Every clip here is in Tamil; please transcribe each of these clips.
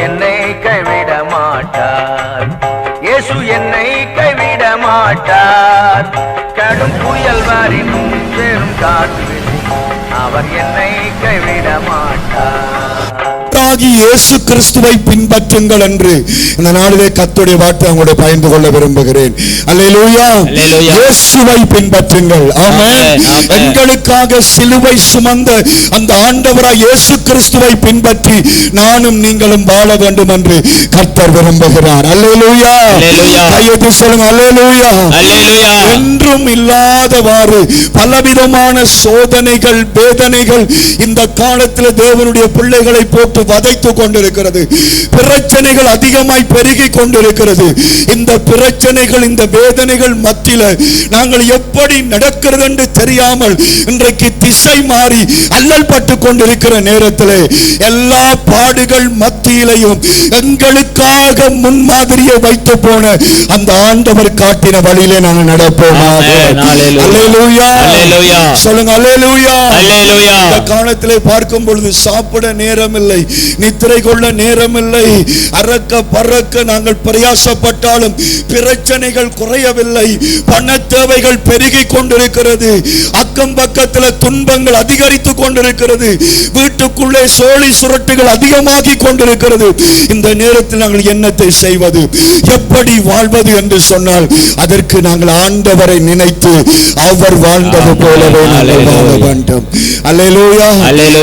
என்னை கைவிட மாட்டார். இயேசு என்னை கைவிட மாட்டார். கடும் புயல் வாரினும் சேரும் காற்று அவர் என்னை கைவிட மாட்டார். இயேசு கிறிஸ்துவை பின்பற்றுங்கள் என்று இந்த நாளிலே கர்த்தருடைய வார்த்தை உங்களுடைய பகிர்ந்து கொள்ள விரும்புகிறேன். அல்லேலூயா. இயேசுவை பின்பற்றுங்கள். ஆமென். எங்களுக்காக சிலுவை சுமந்த அந்த ஆண்டவராய் இயேசு கிறிஸ்துவை பின்பற்றி நானும் நீங்களும் வாழ வேண்டும் என்று கர்த்தர் விரும்புகிறார். அல்லேலூயா. கையெழுத்து சொல்லுங்க. அல்லேலூயா. என்றும் இல்லாதவாறு பலவிதமான சோதனைகள் வேதனைகள் இந்த காலத்தில் தேவனுடைய பிள்ளைகளை போட்டு வதைத்துக் கொண்டிருக்கிறது. பிரச்சனைகள் அதிகமாய் பெருகி கொண்டிருக்கிறது. இந்த பிரச்சனைகள் இந்த வேதனைகள் மத்தியில நாங்கள் எப்படி நடக்கிறது என்று தெரியாமல் இன்றைக்கு திசை மாறி அல்லல் பட்டு கொண்டிருக்கிற நேரத்தில் எல்லா பாடுகள் மத்தியிலையும் எங்களுக்காக முன்மாதிரியை வைத்து போன அந்த ஆண்டவர் காட்டின வழியிலே நாங்கள் நடப்போம். சொல்லுங்க. அல்லேலூயா. இந்த காலத்திலே பார்க்கும் பொழுது சாப்பிட நேரம் இல்லை, நித்திரை கொள்ள நேரம் இல்லை. அறக்க பறக்க நாங்கள் பிரயாசப்பட்டாலும் பிரச்சனைகள் குறையவில்லை. பண தேவைகள் பெருகி கொண்டிருக்கிறது. அக்கம் பக்கத்தில் துன்பங்கள் அதிகரித்து கொண்டிருக்கிறது. வீட்டுக்குள்ளே சோழி சுரட்டுகள் அதிகமாகி கொண்டிருக்கிறது. இந்த நேரத்தில் நாங்கள் என்னத்தை செய்வது, எப்படி வாழ்வது என்று சொன்னால் அதற்கு நாங்கள் ஆண்டவரை நினைத்து அவர் வாழ்ந்தது போலவே நாங்கள் வாழ வேண்டும். அல்லேலூயா.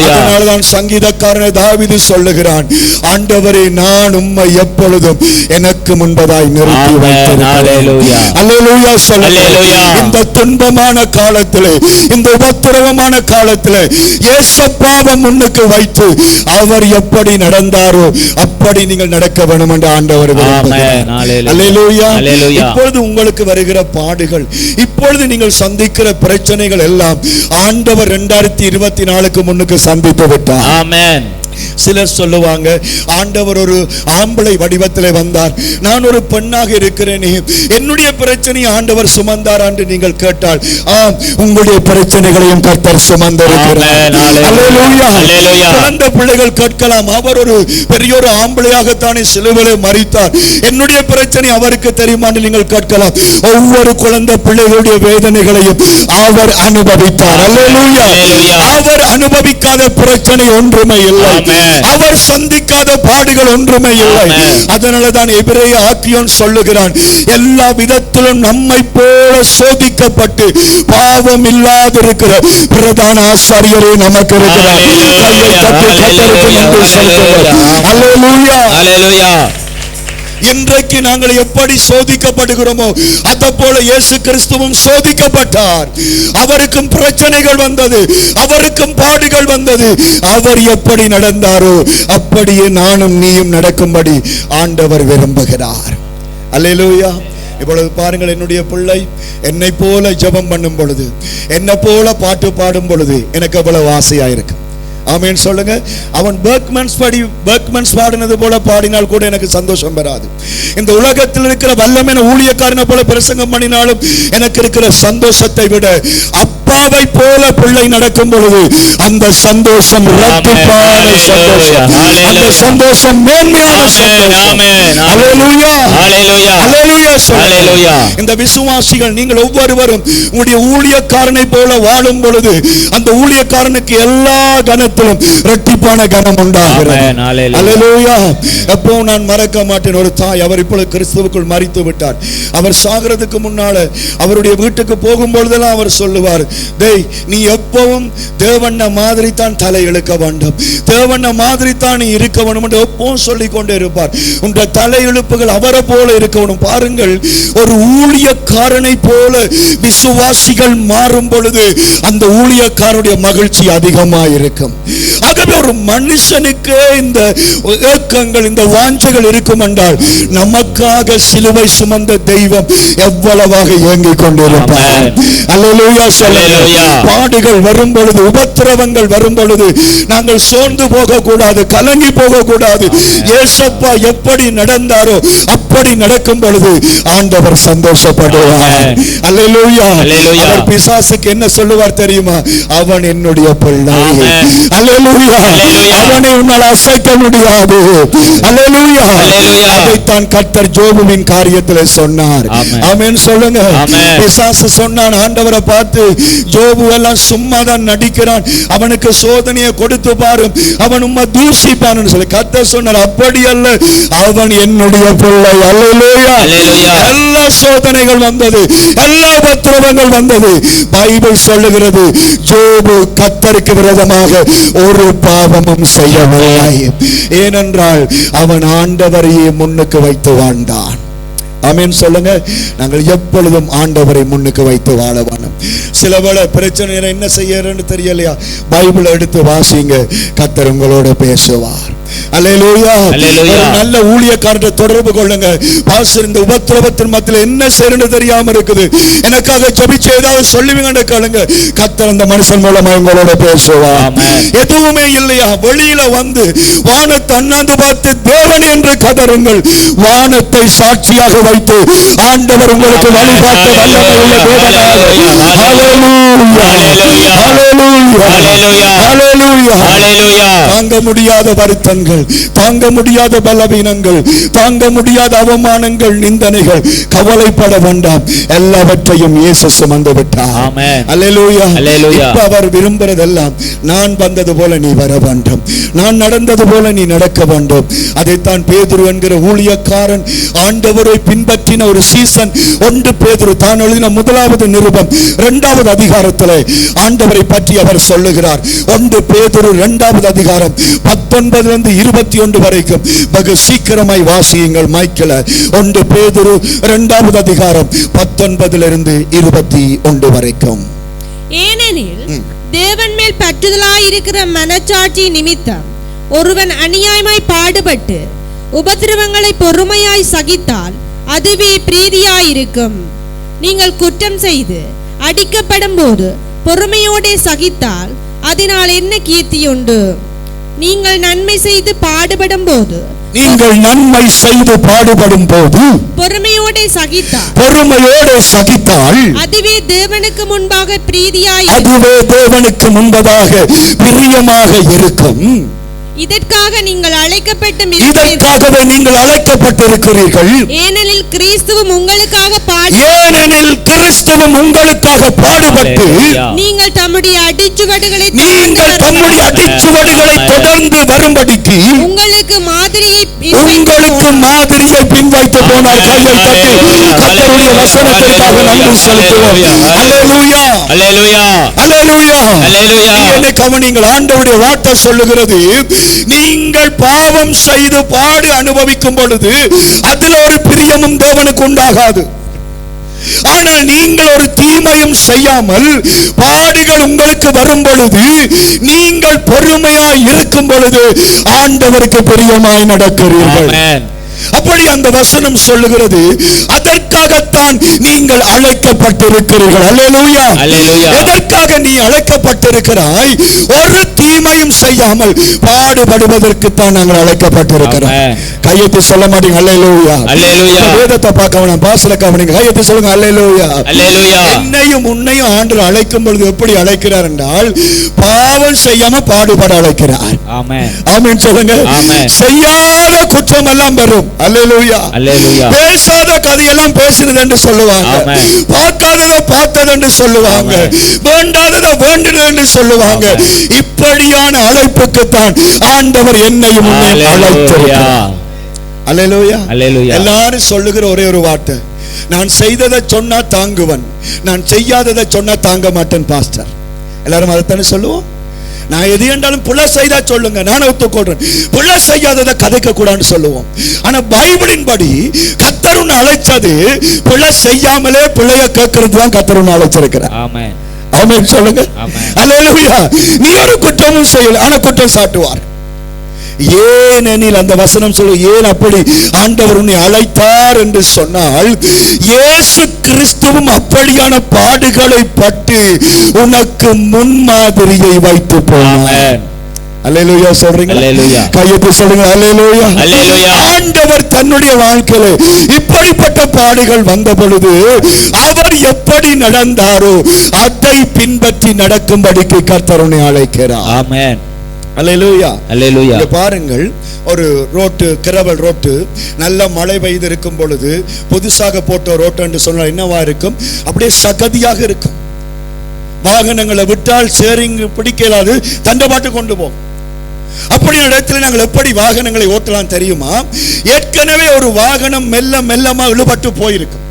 அதனால்தான் சங்கீதக்காரன் தாவீது சொல்லுகிறான், ஆண்டவரே நான் உம்மை எப்பொழுதும் எனக்கு முன்பதாய் நிறுத்தி வைத்திருக்கிறேன். அல்லேலூயா. சொல்லுங்க. இந்த துன்பமான காலத்திலே, இந்த உபத்திரவமான காலத்திலே இயேசுவை முன்னுக்கு வைத்து அவர் எப்படி நடந்தாரோ அப்படி நீங்கள் நடக்க வேண்டும் என்று ஆண்டவர் விரும்புகிறார். அல்லேலூயா. இப்பொழுது உங்களுக்கு வருகிற பாடுகள், இப்பொழுது நீங்கள் சந்திக்கிற பிரச்சனைகள் எல்லாம் ஆண்டவர் 2024 முன்னுக்கு சந்தித்து விட்டார். ஆமென். சிலர் சொல்லுவாங்க, ஆண்டவர் ஒரு ஆம்பளை வடிவத்தில் வந்தார், நான் ஒரு பெண்ணாக இருக்கிறேன், என்னுடைய பிரச்சனை ஆண்டவர் சுமந்தார் என்று நீங்கள் கேட்டால், ஆம், உங்களுடைய பிரச்சனைகளையும் கர்த்தர் சுமந்திருக்கிறார். அல்லேலூயா. குழந்தை பிள்ளைகள் கேட்கலாம், அவர் ஒரு பெரிய ஒரு ஆம்பளையாகத்தானே சிலுவையிலே மரித்தார், என்னுடைய பிரச்சனை அவருக்கு தெரியுமா என்று நீங்கள் கேட்கலாம். ஒவ்வொரு குழந்தை பிள்ளைகளுடைய வேதனைகளையும் அவர் அனுபவித்தார். அல்லேலூயா. அவர் அனுபவிக்காத பிரச்சனை ஒன்றுமே இல்லை, அவர் சந்திக்காத பாடுகள் ஒன்றுமே இல்லை. அதனாலதான் எபிரேய ஆக்கியோன் சொல்லுகிறான், எல்லா விதத்திலும் நம்மை போல சோதிக்கப்பட்டு பாவம் இல்லாதிருக்கிற பிரதான ஆசாரியரே நமக்கு இருக்கிறார். கையை தட்டி கர்த்தருக்கு நன்றி செலுத்துங்கள். அல்லேலூயா. இன்றைக்கு நாங்கள் எப்படி சோதிக்கப்படுகிறோமோ அத போல இயேசு கிறிஸ்துவும் சோதிக்கப்பட்டார். அவருக்கும் பிரச்சனைகள் வந்தது, அவருக்கும் பாடுகள் வந்தது. அவர் எப்படி நடந்தாரோ அப்படியே நானும் நீயும் நடக்கும்படி ஆண்டவர் விரும்புகிறார். அல்லேலூயா. இப்பொழுது பாருங்கள், என்னுடைய பிள்ளை என்னை போல ஜெபம் பண்ணும் பொழுது, என்னை போல பாட்டு பாடும் பொழுது எனக்கு அவ்வளவு ஆசையா இருக்கு. ஆமென் சொல்லுங்க. அவன் பெர்க்மன்ஸ் பாடினது போல பாடினால் கூட எனக்கு சந்தோஷம் வராது. இந்த உலகத்தில் இருக்கிற வல்லமையான ஊழியக்காரனை போல பிரசங்கம் பண்ணினாலும் எனக்கு இருக்கிற சந்தோஷத்தை விட அப்பாவை போல பிள்ளை நடக்கும் பொழுது அந்த சந்தோஷம் இரட்டிப்பான சந்தோஷம், அந்த சந்தோஷம் மேன்மையான சந்தோஷம். அல்லேலூயா. அல்லேலூயா. இந்த விசுவாசிகள் நீங்கள் ஒவ்வொருவரும் உங்களுடைய ஊழியக்காரனை போல வாழும் பொழுது அந்த ஊழியக்காரனுக்கு எல்லா கனத்திலும் இரட்டிப்பான கனம் உண்டாகிறது. அல்லேலூயா. எப்போ நான் மறக்க மாட்டேன், ஒரு தாய், அவர் இப்பொழுது கிறிஸ்துவுக்குள் மரித்து விட்டார். அவர் சாகிறதுக்கு முன்னால அவருடைய வீட்டுக்கு போகும்பொழுதெல்லாம் அவர் சொல்லுவார், டேய், நீ எப்பவும் தேவண்ண மாதிரி தான் தலை இழுக்க வேண்டும், தேவண்ண மாதிரி தான் நீ இருக்க வேண்டும் என்று எப்பவும் சொல்லிக் கொண்டே இருப்பார். உன்ற தலை இழுப்புகள் அவரை போல இருக்கணும். பாருங்கள், ஒரு ஊழியக்காரனை போல விசுவாசிகள் மாறும் பொழுது அந்த ஊழியக்காரனுடைய மகிழ்ச்சி அதிகமாக இருக்கும். ஆகவே ஒரு மனுஷனுக்கு இந்த ஏக்கங்கள், இந்த வாஞ்சைகள் இருக்கும் என்றால் நமக்காக சிலுவை சுமந்த தெய்வம் எவ்வளவாக இயங்கிக் கொண்டிருப்பார். அல்லேலூயா. சொல்லுங்க. பாடுகள் வரும் பொழுது, உபத்திரவங்கள் வரும் பொழுது நாங்கள் சோர்ந்து போக கூடாது, கலங்கி போக கூடாது. ஏசப்பா எப்படி நடந்தாரோ அப்படி நடக்கும் பொழுது ஆண்டவர் சந்தோஷப்படுவார். அல்லேலூயா. அவர் பிசாசுக்கு என்ன சொல்லுவார் தெரியுமா? அவன் என்னுடைய பிள்ளை. அல்லேலூயா. அவனை உன்னால் அசைக்க முடியாது. அல்லேலூயா. அதைத்தான் கர்த்தர் ஜோபுவின் காரியத்தில் சொன்னார். ஆமென் சொல்லுங்க. பிசாசு சொன்னான் ஆண்டவரை பார்த்து, ஜோபு எல்லாம் சும்மா தான் நடிக்கிறான், அவனுக்கு சோதனையை கொடுத்து பாரு, அவன் உம்மை தூஷிப்பான்னு சொல்லி. கர்த்தர் சொன்னார் அப்படி அல்ல, அவன் என்னுடைய பிள்ளை. அல்லேலூயா. எல்லா சோதனைகள் வந்தது, எல்லா உபத்திரவங்கள் வந்தது. பைபிள் சொல்லுகிறது ஜோபு கர்த்தருக்கு விரோதமாக ஒரு பாவமும் செய்யவில்லை. ஏனென்றால் அவன் ஆண்டவரையே முன்னுக்கு வைத்து வாழ்ந்தான். ஆமென் சொல்லுங்க. நாங்கள் எப்பொழுதும் ஆண்டவரை முன்னுக்கு வைத்து வாழ வேண்டும். சில வேளை பிரச்சனை என்ன செய்யறன்னு தெரியலையா, பைபிள் எடுத்து வாசிங்க, கர்த்தர் உங்களோட பேசுவார். அல்லேலூயா. ஒரு நல்ல ஊழியக்காரரை தொடர்பு கொள்ளுங்க. பாஸ்டர் இந்த உபத்திரவத்தின் மத்தியில் என்ன செய்யணும்னு தெரியாம இருக்குது, எனக்காக ஜெபிச்சு ஏதாவது சொல்லுவீங்கன்னு கேளுங்க, கர்த்தர் அந்த மனுஷன் மூலமா உங்களோட பேசுவார். எதுவுமே இல்லையா, வெளியில வந்து வானத்தை அண்ணாந்து பார்த்து தேவன் என்று கதறுங்கள். வானத்தை சாட்சியாக வைத்து ஆண்டவர் உங்களுக்கு வழிகாட்ட வல்லமை உள்ள தேவனாக. தாங்க முடியாத வருத்தங்கள், தாங்க முடியாத பலவீனங்கள், தாங்க முடியாத அவமானங்கள், நிந்தனைகள், கவலைப்பட வேண்டாம். எல்லாவற்றையும் இயேசு சுமந்து விட்டார். அல்லேலூயா. இப்ப அவர் விரும்புறதெல்லாம், நான் வந்தது போல நீ வர வேண்டும், நான் நடந்தது போல நீ நடக்க வேண்டும். அதைத்தான் பேதுரு என்கிற ஊழியக்காரன் ஆண்டவரை பின்பற்றின ஒரு சீசன். 1 பேதுரு தான் எழுதின முதலாவது நிருபம் 2வது அதிகாரத்தில் ஆண்டவரை பற்றி அவர் சொல்லுகிறார். 1 பேதுரு 2வது அதிகாரம் 19 21 வரைக்கும் வெகு சீக்கிரமாய் வாசியுங்கள் மைக்கில். 1 பேதுரு 2வது அதிகாரம் 19 21 வரைக்கும். ஏனெனில் தேவன் மேல் பற்றுதலாய் இருக்கிற மனச்சாட்சி நிமித்தம் ஒருவன் அநியாயமாய் பாடுபட்டு உபத்திரவங்களை பொறுமையாய் சகித்தால் அதுவே பிரீதியாயிருக்கும். நீங்கள் குற்றம் செய்து அடிக்கப்படும் போது பொறுமையோடே சகித்தால் அதனால் என்ன கீர்த்தி உண்டு? நீங்கள் நன்மை செய்து பாடுபடும் போது பொறுமையோடே சகித்தால் அதுவே தேவனுக்கு முன்பாக பிரியமாக இருக்கும். இதற்காக நீங்கள் அழைக்கப்பட்டிருக்கிறீர்கள். ஏனெனில் கிறிஸ்துவும் உங்களுக்காக பாடுபட்டு நீங்கள் தம்முடைய அடிச்சுவடுகளை தொடர்ந்து வரும்படிக்கு உங்களுக்கு மாதிரியை பின்வைத்து போனார். கையை தட்டி கர்த்தருடைய வசனத்திற்காக நன்றி செலுத்துவோம். அல்லேலூயா. அல்லேலூயா. அல்லேலூயா. அல்லேலூயா. என்னை கவனியுங்கள், ஆண்டவருடைய வார்த்தை சொல்லுகிறது, நீங்கள் பாவம் செய்து பாடு அனுபவிக்கும் பொழுது அதில் ஒரு பிரியமும் தேவனுக்கு உண்டாகாது. ஆனால் நீங்கள் ஒரு தீமையும் செய்யாமல் பாடுகள் உங்களுக்கு வரும் பொழுது நீங்கள் பொறுமையாய் இருக்கும் பொழுது ஆண்டவருக்கு பிரியமாய் நடக்கிறீர்கள். அப்படி அந்த வசனம் சொல்லுகிறது, அதற்காகத்தான் நீங்கள் அழைக்கப்பட்டிருக்கிறீர்கள். அல்லேலூயா. எதற்காக நீ அழைக்கப்பட்டிருக்கிறாய்? ஒரு தீமையும் செய்யாமல் பாடுபடுவதற்கு தான் நாங்கள் அழைக்கப்பட்டிருக்கிறோம். கையெழுத்து சொல்ல மாட்டீங்க? அல்லேலூயா. வேதத்தை பார்க்க வேணாம், பாசல கவனிங்க. கையெழுத்து சொல்லுங்க. அல்லேலூயா. என்னையும் உன்னையும் ஆண்டவர் அழைக்கும் பொழுது எப்படி அழைக்கிறார் என்றால், பாவம் செய்யாம பாடுபட அழைக்கிறார். ஆமென் சொல்லுங்க. செய்யாத குற்றம் எல்லாம் வரும். அல்லேலூயா. பேசாத கதையெல்லாம் பேசினது என்று சொல்லுவாங்க, பார்க்காததை பார்த்தது என்று சொல்லுவாங்க, வேண்டாததை வேண்டினது என்று சொல்லுவாங்க. இப்படியான அழைப்புக்கு தான் ஆண்டவர் என்னையும் அழைத்திருக்கிறார். அல்லேலூயா. எல்லாரும் சொல்லுகிற ஒரே ஒரு வார்த்தை, நான் செய்ததை சொன்னா தாங்குவன், நான் செய்யாததை சொன்னா தாங்க மாட்டேன் பாஸ்டர். எல்லாரும் அதைத்தானே சொல்லுவோம். நான் எது என்றாலும் புள்ள செய்தா சொல்லுங்க, நான் ஒத்துக்கொள்றேன். புள்ள செய்யாததை கதைக்க கூடாதுன்னு சொல்லுவோம். ஆனா பைபிளின் படி கர்த்தர் உன்னை அழைச்சது புள்ள செய்யாமலே பிள்ளைய கேட்கறது தான் கர்த்தர் உன்னை அழைச்சிருக்கிறார். ஆமென். ஆமென் சொல்லுங்க. அல்லேலூயா. நீ ஒரு குற்றமும் செய்யல, ஆனா குற்றம் சாட்டுவார். ஏனெனில் அந்த வசனம் சொல்லு, ஏன் அப்படி ஆண்டவர் உன்னை அழைத்தார் என்று சொன்னால், இயேசு கிறிஸ்துவும் அப்படியான பாடுகளை பட்டு உனக்கு முன்மாதிரியை வைத்து போனார். அல்லேலூயா சொல்றீங்க? கையெழுத்து சொல்லுங்க. அல்லேலூயா. ஆண்டவர் தன்னுடைய வாழ்க்கையில இப்படிப்பட்ட பாடுகள் வந்த பொழுது அவர் எப்படி நடந்தாரோ அதை பின்பற்றி நடக்கும்படிக்கு கர்த்தர் உன்னை அழைக்கிறார். ஆமென். அல்லேலூயா. அல்லேலூயா. பாருங்கள், ஒரு ரோட்டு, கிரவல் ரோட்டு, நல்ல மழை பெய்து இருக்கும் பொழுது புதுசாக போட்ட ரோட்டு என்று சொன்னால் என்னவா இருக்கும்? அப்படியே சகதியாக இருக்கும். வாகனங்களை விட்டால் சேரிங் பிடிக்கலாது, தண்டபாட்டு கொண்டு போகும். அப்படி இடத்துல நாங்கள் எப்படி வாகனங்களை ஓட்டலாம் தெரியுமா? ஏற்கனவே ஒரு வாகனம் மெல்ல மெல்லமா இழுபட்டு போயிருக்கும்.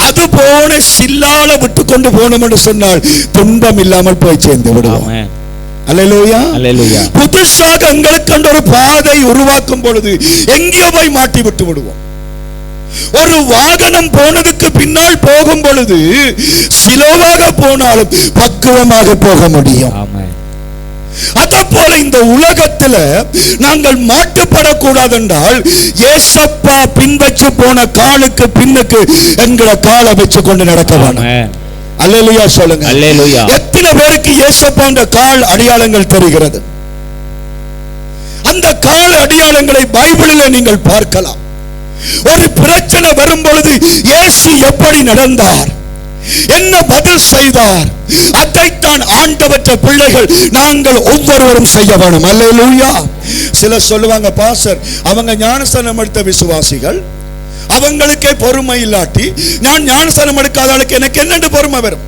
அது போன சில்லால விட்டு கொண்டு போனோம் என்று சொன்னால் துன்பம் இல்லாமல் போய் சேர்ந்து விடுவோம். அல்லேலூயா. அல்லேலூயா. புதுசாக எங்களுக்கு ஒரு பாதை உருவாக்கும் பொழுது எங்கே போய் மாட்டி விட்டு விடுவோம். ஒரு வாகனம் போனதுக்கு பின்னால் போகும் பொழுது சிலோவாக போனாலும் பக்குவமாக போக முடியும். அத போல இந்த உலகத்துல நாங்கள் மாட்டுப்படக்கூடாது என்றால் ஏசப்பா பின்பற்றி போன காலுக்கு பின்னுக்கு எங்களை காலை வச்சு கொண்டு நடக்க வேணும். அல்லேலூயா சொல்லுங்க. அல்லேலூயா. எத்தனை பேருக்கு இயேசப்பா அந்த கால் அடையாளங்கள் தெரிகிறது? அந்த கால் அடையாளங்களை பைபிளில் நீங்கள் பார்க்கலாம். ஒரு பிரச்சனை வரும் பொழுது இயேசு எப்படி நடந்தார், என்ன பதில் செய்தார், அதைத்தான் ஆண்டவற்ற பிள்ளைகள் நாங்கள் ஒவ்வொருவரும் செய்ய வேணும். அல்லேலூயா. சிலர் சொல்லுவாங்க, பாஸ்டர் அவங்க ஞானஸ்தானம் எடுத்த விசுவாசிகள், அவங்களுக்கே பொறுமை இல்லாட்டி நான் ஞானஸ்தானம் எடுக்காத ஆளுக்கு எனக்கு என்னென்று பொறுமை வரும்?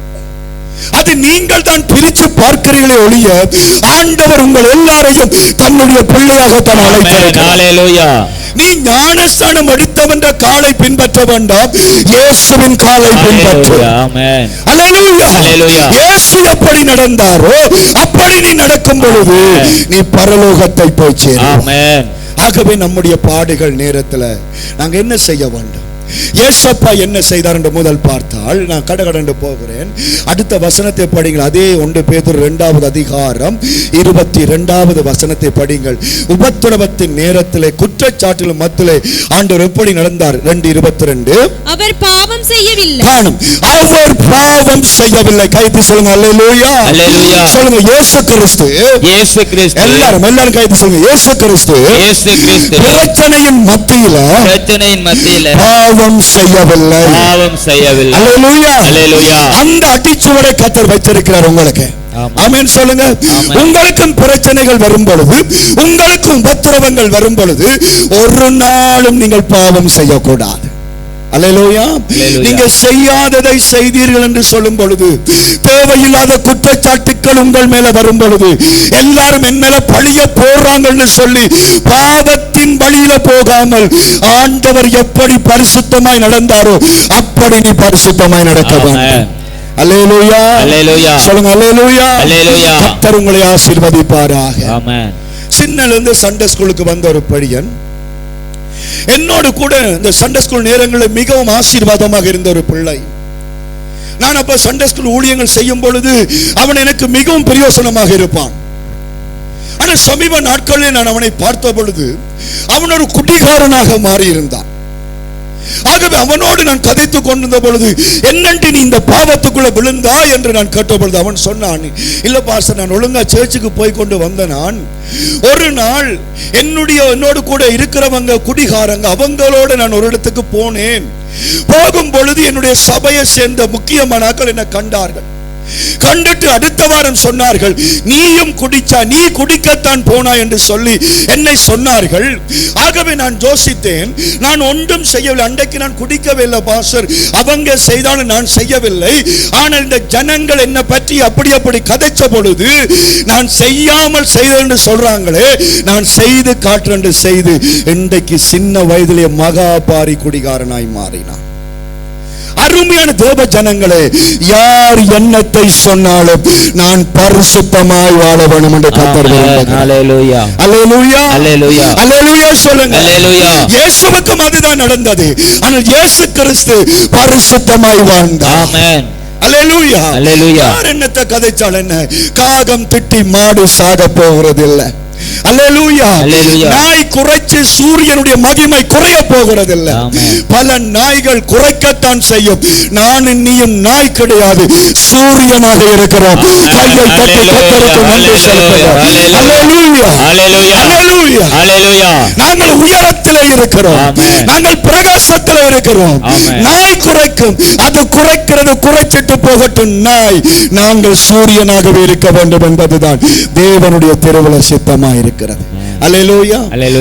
அது நீங்கள் தான் பிரிச்சு பார்க்கிறீர்களே ஒழிய ஆண்டவர் உங்கள் எல்லாரையும் தன்னுடைய பிள்ளையாக தான் அழைக்கிறார். நீ ஞானஸ்தானம் எடுத்தவன் காலை பின்பற்ற வேண்டாம், இயேசுவின் காலை பின்பற்று. அல்லேலூயா. இயேசு எப்படி நடந்தாரோ அப்படி நீ நடக்கும் பொழுது நீ பரலோகத்தை போய் சேரு. ஆகவே நம்முடைய பாடுகள் நேரத்துல நாங்க என்ன செய்ய வேண்டும்? ஏசப்பா என்ன செய்தார் என்று முதல் பார்த்தால், நான் கடகடண்டு போகிறேன், அடுத்த வசனத்தை படிங்கள். அதே 1 பேதுரு 2வது அதிகாரம் 22வது வசனத்தை படிங்கள். உபத்திரவத்தின் நேரத்திலே குற்றச்சாட்டில் மத்தியிலே ஆண்டவர் எப்படி நடந்தார்? 2:22. அவர் பாவம் செய்யவில்லை. அவர் பாவம் செய்யவில்லை. கைது சொல்லுங்க. அல்லேலூயா. அல்லேலூயா. சொல்லுங்க இயேசு கிறிஸ்து. இயேசு கிறிஸ்து. எல்லாரும் கைது சொல்லுங்க. இயேசு கிறிஸ்து. இயேசு கிறிஸ்து பிரச்சனையின் மத்தியில பாவம் செய்யவில்லை. அல்லேலூயா. அல்லேலூயா. அந்த அடிச்சுவடை கர்த்தர் வைத்திருக்கிறார் உங்களுக்கு. ஆமென் சொல்லுங்க. உங்களுக்கும் பிரச்சனைகள் வரும் பொழுது, உங்களுக்கும் உபத்திரவங்கள் வரும் பொழுது ஒரு நாளும் நீங்கள் பாவம் செய்யக்கூடாது. அல்லேலூயா. நீங்க செய்யாததை செய்தீர்கள் என்று சொல்லும் பொழுது, தேவையில்லாத குற்றச்சாட்டுக்கள் உங்கள் மேல வரும் பொழுது, எல்லாரும் என் மேல பழிய போடுறாங்கன்னு சொல்லி பாவத்தின் வழியில போகாமல் ஆண்டவர் எப்படி பரிசுத்தமாய் நடந்தாரோ அப்படி நீ பரிசுத்தமாய் நடக்க வேண்டும். அல்லேலூயா. அல்லேலூயா. சொல்லுங்க. அல்லேலூயா. அல்லேலூயா. கர்த்தர் உங்களை ஆசீர்வதிப்பாராக. ஆமென். சின்னல இருந்து சண்டே ஸ்கூலுக்கு வந்த ஒரு பையன் என்னோடு கூட இந்த சண்டே ஸ்கூல் நேரங்களில் மிகவும் ஆசீர்வாதமாக இருந்த ஒரு பிள்ளை. நான் அப்ப சண்டே ஸ்கூல் ஊழியங்கள் செய்யும் பொழுது அவன் எனக்கு மிகவும் பிரயோசனமாக இருப்பான். ஆனால் சமீப நாட்களில் நான் அவனை பார்த்த பொழுது அவன் ஒரு குடிகாரனாக மாறி இருந்தான். ஆகவே அவனோடு நான் கதைத்துக் கொண்டிருந்த பொழுது, என்னென்று நீ இந்த பாவத்துக்குள்ள விழுந்தா என்று நான் கேட்ட பொழுது அவன் சொன்னான், இல்ல பாஸ்டர், நான் ஒழுங்கா சர்ச்சுக்கு போய் கொண்டு வந்த நான் ஒரு நாள் என்னோடு கூட இருக்கிறவங்க குடிகாரங்க, அவங்களோட நான் ஒரு இடத்துக்கு போனேன். போகும் பொழுது என்னுடைய சபையை சேர்ந்த முக்கியமானாக்கள் என்னை கண்டார்கள். கண்டுட்டு அடுத்த வாரம் சொன்னார்கள், நீயும் குடிச்சா, நீ குடிக்கத்தான் போனா என்று சொல்லி என்னை சொன்னார்கள். ஆகவே நான் யோசித்தேன், நான் ஒன்றும் செய்யவில்லை. அன்றைக்கு நான் குடிக்கவே இல்லை பாஸ்டர், அவங்க செய்தாலும் நான் செய்யவில்லை. ஆனால் இந்த ஜனங்கள் என்னை பற்றி அப்படி கதைச்ச பொழுது நான் செய்யாமல் செய்தேன் என்று சொல்றாங்களே, நான் செய்து காட்டுறேன் செய்து இன்றைக்கு சின்ன வயதிலே மகாபாரி குடிகாரனாய் மாறினான். அருமையான தேவ ஜனங்களே, யார் என்னத்தை சொன்னாலும் நான் பரிசுத்தமாய் வாழ வேண்டும் என்று கர்த்தர் விரும்புகிறார். அல்லேலூயா. அல்லேலூயா. அல்லேலூயா. அல்லேலூயா சொல்லுங்க. அல்லேலூயா. இயேசுவுக்கும் அதுதான் நடந்தது. ஆனால் இயேசு கிறிஸ்து பரிசுத்தமாய் வாழ்ந்தார். ஆமென். அல்லேலூயா. அல்லேலூயா. யார் என்னத்தை கதைச்சால் என்ன? காகம் திட்டி மாடு சாக போகிறது இல்லை. அல்லேலூயா. அல்லேலூயா. நாய் குறைச்சு சூரியனுடைய மகிமை குறைய போகிறதில்லை. பல நாய்கள் குறைக்கத்தான் செய்யும். நானும் நீயும் நாய் கிடையாது, சூரியனாக இருக்கிறோம். கையை தட்டி கர்த்தருக்கு நன்றி செலுத்துவோம். அல்லேலூயா. அல்லேலூயா. அல்லேலூயா. நாங்கள் உயரத்திலே இருக்கிறோம், நாங்கள் பிரகாசத்திலே இருக்கிறோம். நாய் குறைக்கும், அது குறைக்கிறது, குறைச்சிட்டு போகட்டும். நாய், நாங்கள் சூரியனாகவே இருக்க வேண்டும் என்பதுதான் தேவனுடைய திருவுள சித்தமா இருக்கிறது. அல்லேலூயா.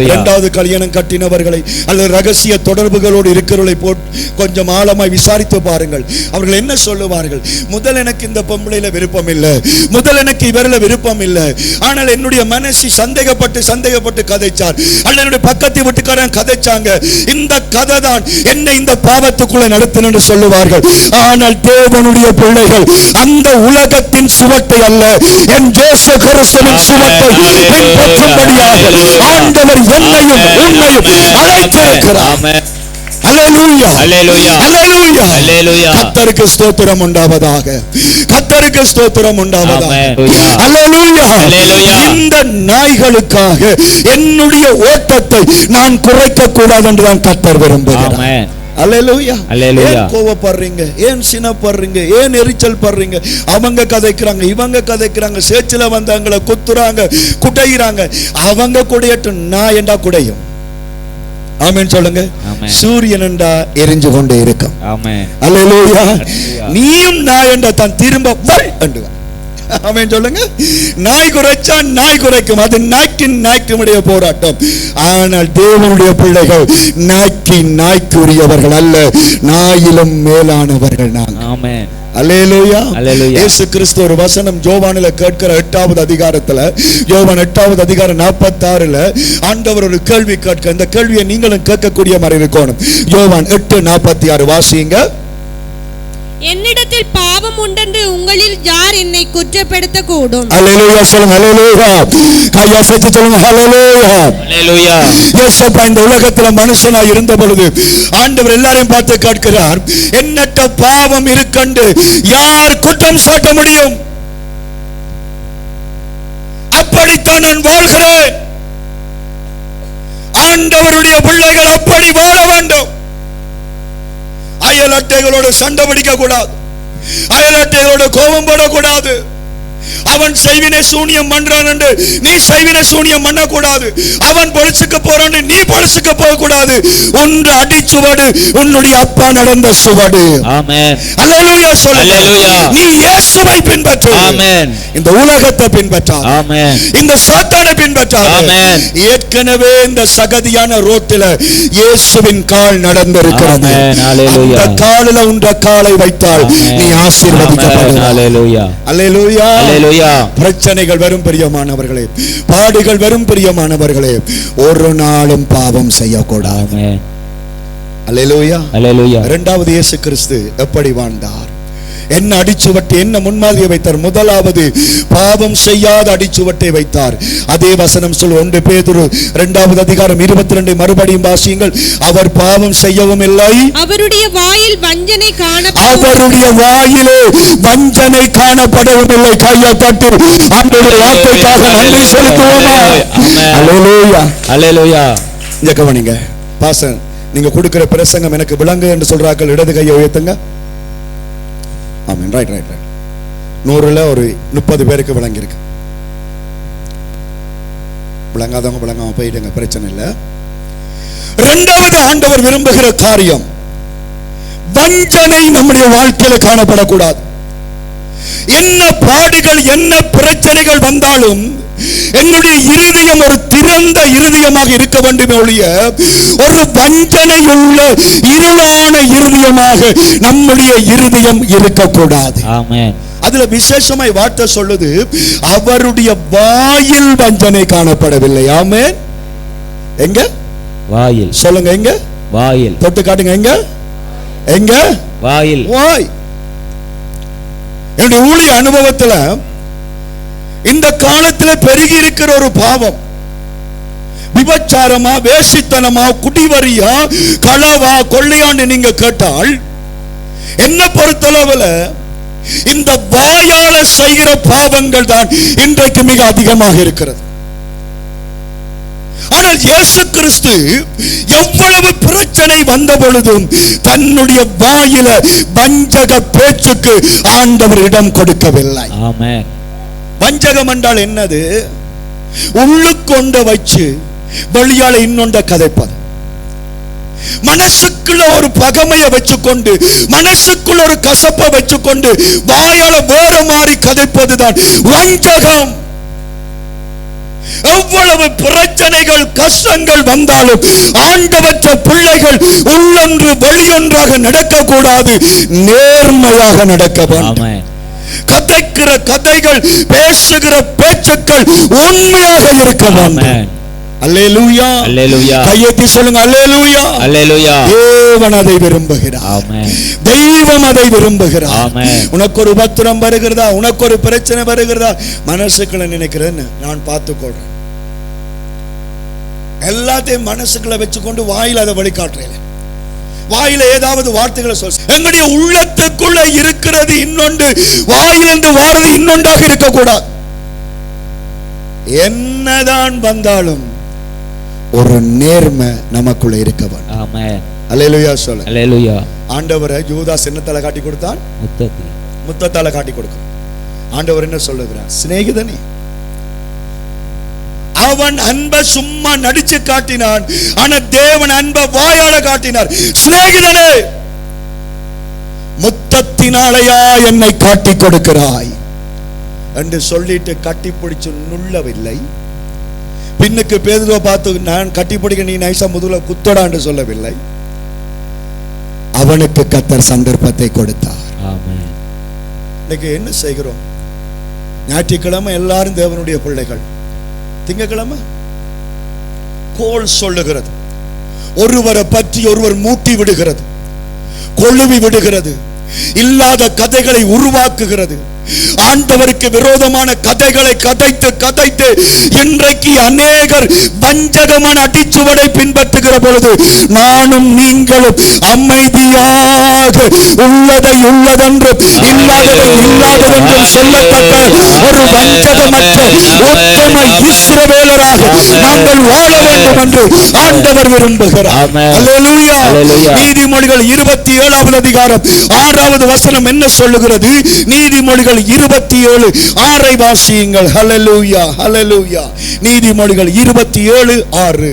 இரண்டாவது கல்யாணம் கட்டினவர்களை அல்லது ரகசிய தொடர்புகளோடு இருக்கிறவர்களை கொஞ்சம் ஆழமாய் விசாரித்து பாருங்கள். அவர்கள் என்ன சொல்லுவார்கள்? முதல் எனக்கு இந்த பொம்பளையில விருப்பம் இல்லை, முதல் எனக்கு இவரில் விருப்பம் இல்லை, ஆனால் என்னுடைய மனசு சந்தேகப்பட்டு கதைச்சார், அல்லது என்னுடைய பக்கத்து வீட்டுக்காரன் கதைச்சாங்க, இந்த கதை தான் என்னை இந்த பாவத்துக்குள்ள நடத்தின என்று சொல்லுவார்கள். ஆனால் தேவனுடைய பிள்ளைகள் அந்த உலகத்தின் சுவட்டை அல்ல, என் இயேசு கிறிஸ்துவின் சுவட்டை பின்பற்றும்படியாக ஆண்டவர் என்னையும் உன்னையும் அழைத்திருக்கிறார். அல்லேலூயா. அல்லேலூயா. அல்லேலூயா. அல்லேலூயா. கர்த்தருக்கு ஸ்தோத்திரம் உண்டாவதாக, கர்த்தருக்கு ஸ்தோத்திரம் உண்டாவதாக. அல்லேலூயா. அல்லேலூயா. இந்த நாய்களுக்காக என்னுடைய ஓட்டத்தை நான் குறைக்க கூடாது என்று தான் கர்த்தர் விரும்புகிறார். அல்லேலூயா. ஏன் கோவப்படுறீங்க, ஏன் சினப்படுறீங்க, ஏன் எரிச்சல் படுறீங்க? அவங்க கதைக்கிறாங்க, இவங்க கதைக்கிறாங்க, சேச்சில வந்தவங்களை குத்துறாங்க, குடையிறாங்க. அவங்க குடையட்டும், நான் என்றா குடையும். ஆமென் சொல்லுங்க. சூரியன் என்றா எரிஞ்சு கொண்டே இருக்கும். அல்லேலூயா. நீயும் நான் என்றா தான் திரும்ப வள் என்றுவான். ஆமென் சொல்லுங்க. நாய் குறைச்சா நாய் குறைக்கும், அது நாய்க்குடைய போராட்டம். ஆனால் தேவனுடைய பிள்ளைகள் நாய்க்குரியவர்கள் அல்ல, நாயிலும் மேலானவர்கள் நாங்கள். ஆமென். அல்லேலூயா. இயேசு கிறிஸ்து ஒரு வசனம் யோவானில் கேட்கிற 8வது அதிகாரத்துல, யோவான் 8வது அதிகாரம் 46ல ஆண்டவர் ஒரு கேள்வி கேட்க, இந்த கேள்வியை நீங்களும் கேட்கக்கூடிய மாதிரி இருக்கணும். யோவான் 8:46 வாசிங்க. என்னிடத்தில் பாவம் உண்டென்று உங்களில் யார் என்னை குற்றப்படுத்த கூடும்? அல்லேலூயா சொல்லுங்க. அல்லேலூயா. கையை சேர்த்து சொல்லுங்க. அல்லேலூயா. அல்லேலூயா. இயேசுப்பா இந்த உலகத்துல மனுஷனா இருந்த பொழுது ஆண்டவர் எல்லாரையும் பார்த்து கேட்கிறார், எண்ணற்ற பாவம் இருக்கண்டு யார் குற்றம் சாட்ட முடியும்? அப்படித்தான் நான் வாழ்கிறேன். ஆண்டவருடைய பிள்ளைகள் அப்படி வாழ வேண்டும். அயல் அட்டைகளோடு சண்டை பிடிக்க கூடாது, அயல் அட்டைகளோடு கோபம் போடக்கூடாது. அவன் செய்வினை சூனியம் பண்றான் என்று நீ செய்வினை சூனியம் பண்ண கூடாது. அவன் பொலிச்சுக்க போறான் நீ பொலிச்சுக்க போக கூடாது. ஒன்று அடிச்சுவடு உன்னுடைய அப்பா நடந்த சுவடு. ஆமென். அல்லேலூயா சொல்லுங்க. அல்லேலூயா. நீ இயேசுவை பின்பற்று. ஆமென். இந்த உலகத்தை பின்பற்றாத. ஆமென். இந்த சாத்தானை பின்பற்றாத. ஆமென். ஏற்கனவே இந்த சகதியான ரோட்டில இயேசுவின் கால் நடந்திருக்கிறது. ஆமென். அல்லேலூயா. அந்த காலில உன்ற காலை வைத்தால் நீ ஆசீர்வதிக்கப்படுவாய். அல்லேலூயா. அல்லேலூயா. பிரச்சனைகள் வரும் பிரியமானவர்களே, பாடுகள் வரும் பிரியமானவர்களே, ஒரு நாளும் பாவம் செய்யக்கூடாது. அல்லேலூயா. அல்லேலூயா. இரண்டாவது இயேசு கிறிஸ்து எப்படி வாழ்ந்தார், என்ன அடிச்சுவட்டை, என்ன முன்மாதிரியை வைத்தார்? முதலாவது பாவம் செய்யாத அடிச்சுவட்டை வைத்தார். அதே வசனம் சொல் 1 பேதுரு 2வது அதிகாரம் 22 மறுபடியும் வாசியுங்கள். அவர் பாவம் செய்யவும் இல்லை, அவருடைய வாயில் வஞ்சனை காணப்படவும், அவருடைய வாயிலே வஞ்சனை காணப்படவும் இல்லை. கையை தட்டி ஆண்டவருடைய வார்த்தைக்காக நன்றி செலுத்துவோமா? அல்லேலூயா. அல்லேலூயா. இங்க கவனிங்க பாஸ்டர், நீங்க கொடுக்கிற பிரசங்கம் எனக்கு விளங்கு என்று சொல்றார்கள். இடது கையை உயர்த்துங்க. ஆமென். Right right right. 100ல ஒரு 30 பேருக்கு விளங்கி இருக்கு. விளங்காதவங்க விளங்காம போயிடுங்க, பிரச்சனை இல்லை. இரண்டாவது ஆண்டவர் விரும்புகிற காரியம் வஞ்சனை நம்முடைய வாழ்க்கையில காணப்படக்கூடாது. என்ன பாடுகள் என்ன பிரச்சனைகள் வந்தாலும் என்னுடைய இருதயம் ஒரு திறந்த இருதயமாக இருக்க வேண்டுமே ஒழிய ஒரு வஞ்சனை உள்ள இருளான இருதயமாக நம்முடைய இருதயம் இருக்கக்கூடாது. ஆமென். அதுல விசேஷமாய் வார்த்தை சொல்லுது, அவருடைய வாயில் வஞ்சனை காணப்படவில்லை. ஆமென். எங்க? வாயில். சொல்லுங்க, எங்க? வாயில். தொட்டு காட்டுங்க. எங்க? எங்க? வாயில். வாய். என்னுடைய ஊழிய அனுபவத்துல இந்த காலத்துல பெருகி இருக்கிற ஒரு பாவம், விபச்சாரமா, வேசித்தனமா, குடிவரியா, களவா, கொள்ளையான்னு நீங்க கேட்டால் என்ன பொறுத்தளவுல இந்த வாயால செய்கிற பாவங்கள் தான் இன்றைக்கு மிக அதிகமாக இருக்கிறது. ஆனால் இயேசு கிறிஸ்து எவ்வளவு பிரச்சனை வந்த பொழுதும் தன்னுடைய வாயில வஞ்சக பேச்சுக்கு ஆண்டவர் இடம் கொடுக்கவில்லை. ஆமென். வஞ்சகம் என்றால் என்னது? உள்ளுக்கொண்ட வச்சு வெளியால இன்னொண்ட கதைப்பது. மனசுக்குள்ள ஒரு பகமையை வச்சுக்கொண்டு, மனசுக்குள்ள ஒரு கசப்பை வச்சுக்கொண்டு வாயால வேற மாதிரி கதைப்பதுதான் வஞ்சகம். எவ்வளவு பிரச்சனைகள் கஷ்டங்கள் வந்தாலும் ஆண்டவற்ற பிள்ளைகள் உள்ளொன்று வெளியொன்றாக நடக்க கூடாது, நேர்மையாக நடக்க வேண்டும். கதைக்கிற கதைகள், பேசுகிற பேச்சுக்கள் உண்மையாக இருக்க வேண்டும். அல்லேலூயா, அல்லேலூயா. கையெத்தி சொல்லுங்க அல்லேலூயா, அல்லேலூயா. தேவன் அதை விரும்புகிறார். ஆமென். தெய்வம் அதை விரும்புகிறார். ஆமென். உனக்கு ஒரு உபத்திரம் வருகிறதா, உனக்கு ஒரு பிரச்சனை வருகிறதா, மனசுக்குள்ள நினைக்கிறேன்னு நான் பார்த்துக்கொள்றேன். எல்லாத்தையும் மனசுக்குள்ள வச்சுக்கொண்டு வாயில அதை வழிகாட்டுறேன். வாயில ஏதாவது வார்த்தைகளை சொல்ல, எங்களுடைய உள்ளத்துக்குள்ள இருக்கிறது இன்னொன்று, வாயிலிருந்து வாரது இன்னொன்றாக இருக்கக்கூடாது. என்னதான் வந்தாலும் ஒரு நேர்மை நமக்குள்ள இருக்க வேண்டும். ஆமென். அல்லேலூயா சொல்லுங்க. அல்லேலூயா. ஆண்டவரை யூதாஸ் என்னத்தால காட்டி கொடுத்தான்? முத்தத்தால காட்டி கொடுக்கும். ஆண்டவர் என்ன சொல்லுகிறார்? சிநேகிதனே. அவன் அன்பை சும்மா நடிச்சு காட்டினான், ஆனா தேவன் அன்பை வாயால காட்டினார். சிநேகிதனே, முத்தத்தினாலையா என்னை காட்டி கொடுக்கிறாய் என்று சொல்லிட்டு கட்டி பிடிச்சு நுள்ளவில்லை. பின்னுக்கு பேதுருவை பார்த்து நான் கட்டி பிடிக்க நீ நைசா முதுகுல குத்தடா என்று சொல்லவில்லை. அவனுக்கு கர்த்தர் சந்தர்ப்பத்தை கொடுத்தார். ஆமென். இன்னைக்கு என்ன செய்கிறோம்? ஞாயிற்றுக்கிழமை எல்லாரும் தேவனுடைய பிள்ளைகள், திங்கட்கிழமை கோல் சொல்லுகிறது, ஒருவரை பற்றி ஒருவர் மூட்டி விடுகிறது, கொழுவி விடுகிறது, இல்லாத கதைகளை உருவாக்குகிறது. ஆண்டவருக்கு விரோதமான கதைகளை கதைத்து கதைத்து இன்றைக்கு அநேகர் வஞ்சகமான அடிச்சுவடை பின்பற்றுகிற பொழுது நானும் நீங்களும் அமைதியாக உள்ளதை உள்ளதென்றும் இல்லாததை இல்லாததென்றும் சொல்லப்பட்ட ஒரு வஞ்சகமற்ற உத்தம இஸ்ரவேலராக நாங்கள் வாழ வேண்டும் என்று ஆண்டவர் விரும்புகிறார். அல்லேலூயா. நீதிமொழிகள் 27வது அதிகாரம் 6வது வசனம் என்ன சொல்லுகிறது? நீதிமொழிகள் 27:6 வாசியுங்கள். ஹல்லேலூயா, ஹல்லேலூயா. நீதிமொழிகள் 27:6.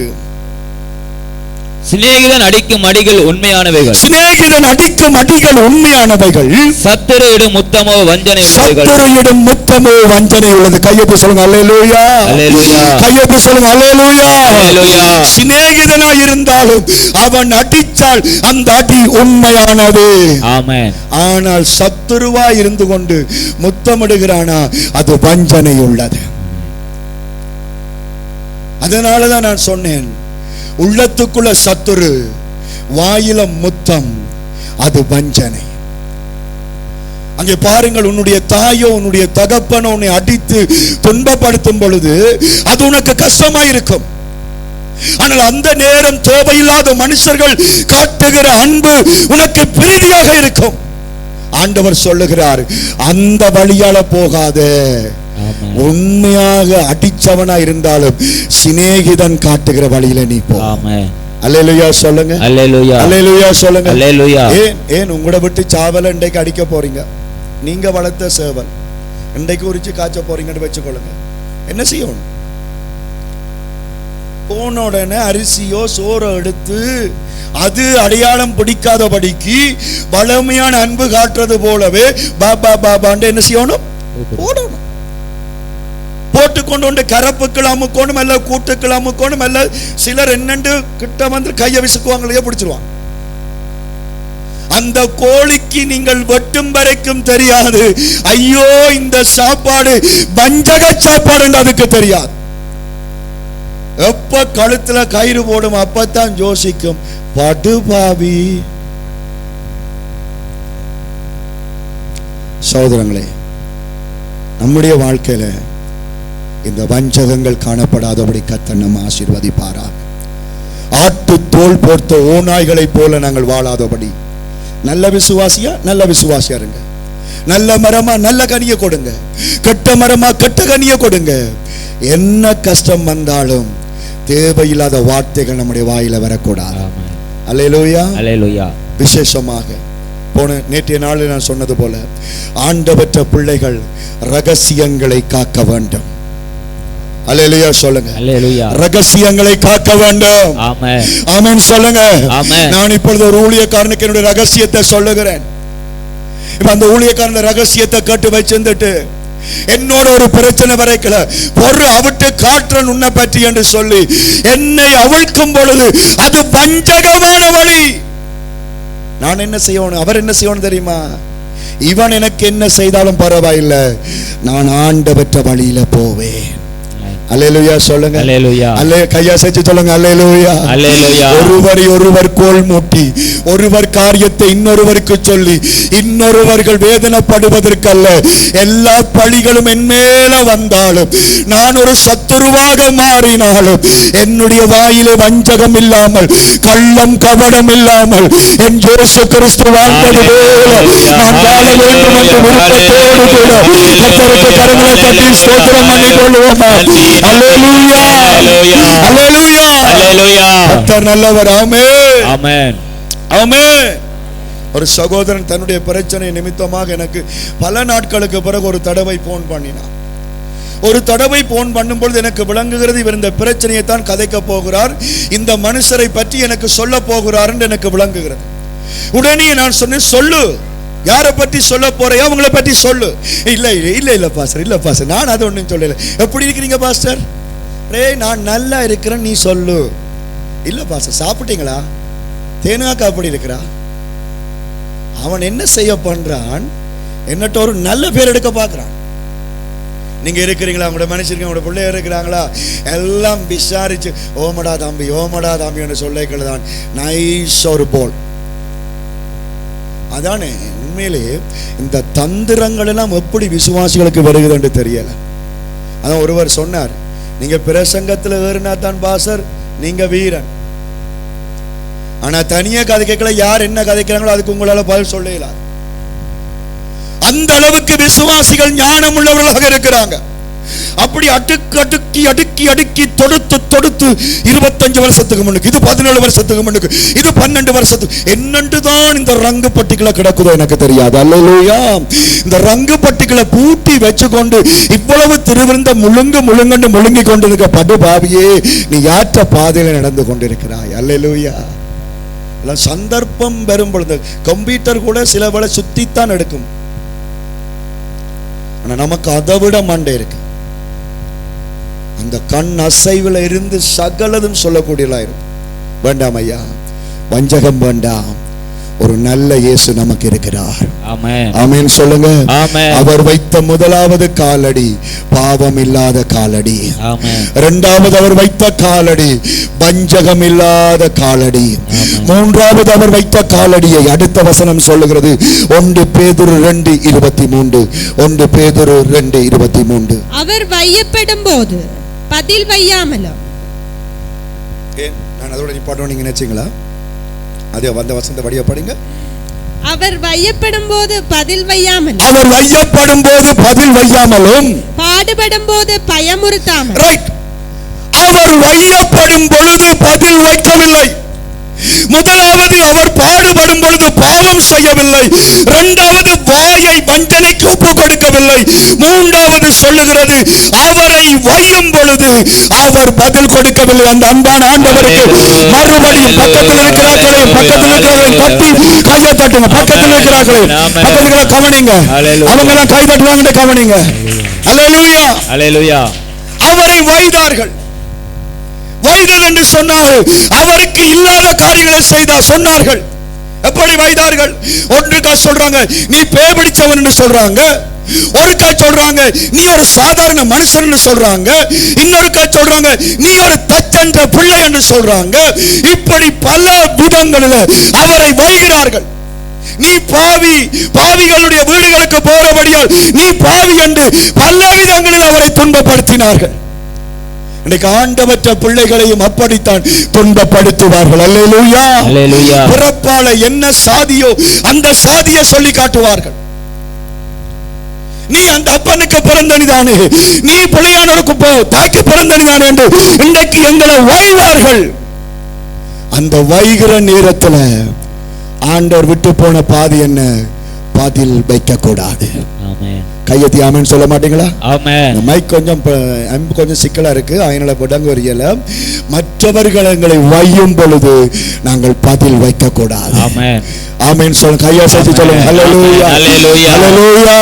சிநேகிதன் அடிக்கும் அடிகள் உண்மையானவைகள். சிநேகிதன் அடிக்கும் அடிகள் உண்மையானவைகள். சத்துருவிடும் முத்தமோ வஞ்சனை உள்ளவைகள். சத்துருவிடும் முத்தமோ வஞ்சனை உள்ளது. கையெழுத்து சொல்லுங்க அல்லேலூயா, அல்லேலூயா. கையெழுத்து சொல்லுங்க அல்லேலூயா, அல்லேலூயா. சிநேகிதனா இருந்தாலும் அவன் அடிச்சால் அந்த அடி உண்மையானது. ஆமென். ஆனால் சத்துருவா இருந்து கொண்டு முத்தமிடுகிறானா அது வஞ்சனை உள்ளது. அதனாலதான் நான் சொன்னேன், உள்ளத்துக்குள்ள சத்துரு, வாயில முத்தம், அது வஞ்சனை. அங்கே பாருங்கள், உன்னுடைய தாயோ உன்னுடைய தகப்பனோ உன்னை அடித்து துன்பப்படுத்தும் பொழுது அது உனக்கு கஷ்டமா இருக்கும். ஆனால் அந்த நேரம் தேவையில்லாத மனுஷர்கள் காட்டுகிற அன்பு உனக்கு பிரீதியாக இருக்கும். ஆண்டவர் சொல்லுகிறார், அந்த வழியால போகாதே. உண்மையாக அடிச்சவனா இருந்தாலும் சிநேகிதன் காட்டுகிற வழியில நீ போ. அல்லேலூயா சொல்லுங்க, அல்லேலூயா, அல்லேலூயா சொல்லுங்க, அல்லேலூயா. ஏன் உங்களை விட்டு சாவல இன்றைக்கு அடிக்க போறீங்க? நீங்க வளர்த்த சேவல் இன்றைக்கு உரிச்சு காய்ச்ச போறீங்கன்னு வச்சுக்கொள்ளுங்க. என்ன செய்யணும்? போன உடனே அரிசியோ சோறோ எடுத்து அது அடையாளம் பிடிக்காதபடிக்கு வளமையான அன்பு காட்டுறது போலவே பாபா பாபான்னு என்ன செய்யணும்? போடணும். போட்டு கொண்டு வந்து கரப்புக்கள் அமுக்கணும், அல்ல கூட்டுக்கள் அமுக்கணும், அல்ல சிலர் என்னண்டு கிட்ட வந்து கையை விசுக்குவாங்களையே பிடிச்சிருவாங்க. அந்த கோழிக்கு நீங்கள் வெட்டும் வரைக்கும் தெரியாது, ஐயோ இந்த சாப்பாடு வஞ்சக சாப்பாடு அதுக்கு தெரியாது. எப்ப கழுத்துல கயிறு போடும் அப்பத்தான் யோசிக்கும், படுபாவி. சகோதரங்களே, நம்முடைய வாழ்க்கையில இந்த வஞ்சகங்கள் காணப்படாதபடி கர்த்தர் நம்ம ஆசீர்வதிப்பாராக. ஆட்டு தோல் போர்த்த ஓநாய்களை போல நாங்கள் வாழாதபடி நல்ல விசுவாசியா நல்ல விசுவாசியா இருங்க. நல்ல மரமா நல்ல கனியை கொடுங்க, கெட்ட மரமா கெட்ட கனியை கொடுங்க. என்ன கஷ்டம் வந்தாலும் தேவையில்லாத வார்த்தைகள் நம்முடைய வாயில வரக்கூடாது. அல்லேலூயா. அல்லேலூயா. விசேஷமாக நேற்றைய நாளில் நான் சொன்னது போல ஆண்டவற்ற பிள்ளைகள் ரகசியங்களை காக்க வேண்டும். அல்லேலூயா சொல்லுங்க. அல்லேலூயா. ரகசியங்களை காக்க வேண்டும். ஆமென். ஆமென் சொல்லுங்க. ஆமென். நான் இப்பொழுது ஒரு ஊழியக்காரனுக்கு என்னுடைய ரகசியத்தை சொல்லுகிறேன். இப்ப அந்த ஊழியக்காரன் ரகசியத்தை கேட்டு வச்சிருந்துட்டு என்னோட ஒரு பிரச்சனை வரைக்கல ஒரு அவட்டு காற்றன் உன்னை பற்றி என்று சொல்லி என்னை அவிழ்க்கும் பொழுது அது வஞ்சகமான வழி. நான் என்ன செய்யணும், அவர் என்ன செய்யணும் தெரியுமா? இவன் எனக்கு என்ன செய்தாலும் பரவாயில்லை, நான் ஆண்டவற்ற வழியில போவேன். அல்லேலூயா சொல்லுங்க. அல்லேலூயா. கையா செஞ்சு சொல்லுங்க. அல்லேலூயா. அல்லேலூயா. ஒருவர் கோல் மூட்டி ஒருவர் காரியத்தை இன்னொருவருக்கு சொல்லி இன்னொருவர்கள் வேதனைப்படுவதற்கல்ல. எல்லா பழிகளும் என் மேல வந்தாலும் நான் ஒரு சத்துருவாக மாறினாலும் என்னுடைய வாயிலே வஞ்சகம் இல்லாமல் கள்ளம் கபடம் இல்லாமல் என் இயேசு கிறிஸ்து வாழ்ந்தது போல நான் வாழ வேண்டும் என்ற விருப்பத்தோடு கூட கர்த்தருக்கு கரங்களை தட்டி ஸ்தோத்திரம் பண்ணிக் கொள்வோமா? அல்லேலூயா. அல்லேலூயா. அல்லேலூயா. கர்த்தர் நல்லவர். ஆமென். ஆமென். ஆமென். ஒரு சகோதரன் தன்னுடைய பிரச்சனை நிமித்தமாக எனக்கு பல நாட்களுக்கு பிறகு ஒரு தடவை போன் பண்ணினான். ஒரு தடவை போன் பண்ணும் பொழுது எனக்கு விளங்குகிறது, இவர் இந்த பிரச்சனையை தான் கதைக்க போகிறார், இந்த மனுஷரை பற்றி எனக்கு சொல்ல போகிறார் என்று எனக்கு விளங்குகிறது. உடனே நான் சொன்னேன், சொல்லு, யாரை பற்றி சொல்ல போறையோ அவங்கள பற்றி சொல்லு. இல்ல இல்ல இல்ல பாஸ்டர், இல்ல பாஸ்டர், நான் அது ஒன்றும் சொல்லல. எப்படி இருக்கிறீங்க பாஸ்டர்? நான் நல்லா இருக்கிறேன், நீ சொல்லு. இல்ல பாஸ்டர், சாப்பிட்டீங்களா? தேனாக்கா அப்படி இருக்கிறா. அவன் என்ன செய்ய பண்றான், என்னட்ட ஒரு நல்ல பேர் எடுக்க பார்க்கிறான். நீங்க இருக்கிறீங்களா, உங்களோட மனுஷங்க உங்களோட பிள்ளைய இருக்கிறாங்களா எல்லாம் விசாரிச்சு ஓமடா தம்பி ஓமடா தம்பி என்று சொல்லிக்கலதான் நைஸ் ஒரு போல். அதானே உண்மையிலே இந்த தந்திரங்கள் எல்லாம் எப்படி விசுவாசிகளுக்கு வருகிறது என்று தெரியல. அதான் ஒருவர் சொன்னார், நீங்க பிரசங்கத்தில் ஏறினா தான் பாசர் நீங்க வீரன், ஆனா தனியா கதை கேட்கல, யார் என்ன கதைக்கிறாங்களோ அதுக்கு உங்களால பதில் சொல்லலாம். அந்த அளவுக்கு விசுவாசிகள் ஞானம் உள்ளவர்களாக இருக்கிறாங்க. அப்படி அடுக்கி அடுக்கி அடுக்கி தொடுத்து தொடுத்து 25 வருஷத்துக்கு முன்னுக்கு, இது 17 வருஷத்துக்கு முன்னுக்கு, இது 12 வருஷத்துக்கு என்னென்று தான் இந்த ரங்கு பட்டிகளை கிடக்குதோ எனக்கு தெரியாது. அல்லேலூயா. இந்த ரங்கு பட்டிகளை பூட்டி வச்சுக்கொண்டு இவ்வளவு திருவிருந்த முழுங்கண்டு முழுங்கி கொண்டிருக்க படு பாவியே, நீ யாற்ற பாதையில நடந்து கொண்டிருக்கிறாய். அல்லேலூயா. சந்தர்ப்பம் வரும் பொழுது கம்ப்யூட்டர் கூட சில வேளை சுத்தித்தான் எடுக்கும், ஆனா நமக்கு அதை விட மண்டை இருக்கு. அந்த கண் அசைவில் இருந்து சகலதும் சொல்லக்கூடியதா இருக்கும். வேண்டாம் ஐயா, வஞ்சகம் வேண்டாம். ஒரு நல்ல இயேசு நமக்கு இருக்கிறார். ஆமென். ஆமென் சொல்லுங்க. ஆமென். அவர் வைத்த முதலாவது காலடி பாவம் இல்லாத காலடி. ஆமென். இரண்டாவது அவர் வைத்த காலடி வஞ்சகம் இல்லாத காலடி. மூன்றாவது அவர் வைத்த காலடியை அடுத்த வசனம் சொல்லுகிறது, 1 பேதுரு 2:23. 1 பேதுரு 2:23. அவர் வையப்படும் போது பதில் வையாமலும். நான் அதோட நிப்பாட்டணும் நீங்க நினைச்சீங்களா? அதே வந்த வசனத்தை வடிவ படிங்க. அவர் வையப்படும் போது பதில் வையாமலும். அவர் வையப்படும் போது பதில் வையாமலும். பாடுபடும் போது பயமுறுத்தாமல். ரைட். அவர் வையப்படும் பொழுது பதில் வைக்கவில்லை. முதலாவது அவர் பாடுபடும் பொழுது பாவம் செய்யவில்லை. இரண்டாவது வாயை வஞ்சனைக்கு ஒப்பு கொடுக்கவில்லை. மூன்றாவது சொல்லுகிறது, அவரை வையும் பொழுது அவர் பதில் கொடுக்கவில்லை. அந்த அன்பான ஆண்டவருக்கு மறுபடியும் பக்கத்தில் இருக்கிறார்களே தட்டி கையை தட்டுங்க. பக்கத்தில் இருக்கிறார்களே கவனிங்க, அவங்க எல்லாம் கை தட்டுவாங்க கவனிங்க. அல்லேலூயா. அல்லேலூயா. அவரை வைத்தார்கள். வைதல் என்று சொன்னார்கள், அவருக்கு இல்லாத காரியங்களை செய்தார் சொன்னார்கள். எப்படி வைத்தார்கள்? ஒன்றுக்கா சொல்றாங்க நீ பேய் பிடிச்சவன் என்று சொல்றாங்க, ஒருக்கா சொல்றாங்க நீ ஒரு சாதாரண மனுஷன் என்று சொல்றாங்க, இன்னொருக்கா சொல்றாங்க நீ ஒரு தச்சன்ற பிள்ளை என்று சொல்றாங்க. இப்படி பல விதங்களில் அவரை வைகிறார்கள். நீ பாவி, பாவிகளுடைய வீடுகளுக்கு போறபடியால் நீ பாவி என்று பல விதங்களில் அவரை துன்பப்படுத்தினார்கள். இன்னைக்கு ஆண்டவற்ற பிள்ளைகளையும் அப்படித்தான் துன்பப்படுத்துவார்கள். அல்லேலூயா. அல்லேலூயா. பிறப்பால என்ன சாதியோ அந்த சாதியை சொல்லி காட்டுவார்கள். நீ அந்த அப்பனுக்கு பிறந்தனிதானே, நீ பிள்ளையானவருக்கு தாய்க்கு பிறந்தனிதானே என்று இன்றைக்கு எங்களை வைவார்கள். அந்த வைகிற நேரத்தில் ஆண்டவர் விட்டு போன பாதி என்ன, பாதியில் வைக்க கூடாது. கையத்தி ஆமென் சொல்ல மாட்டீங்களா? ஆமென். மைக் கொஞ்சம் சிக்கலா இருக்கு, அதனால விடங்க வரியல. மற்றவர்கள் எங்களை வையும் பொழுது நாங்கள் பதில் வைக்க கூடாது. ஆமென். ஆமென் சொல்லுங்க, கையை சத்தி சொல்லுங்க. ஹல்லேலூயா ஹல்லேலூயா ஹல்லேலூயா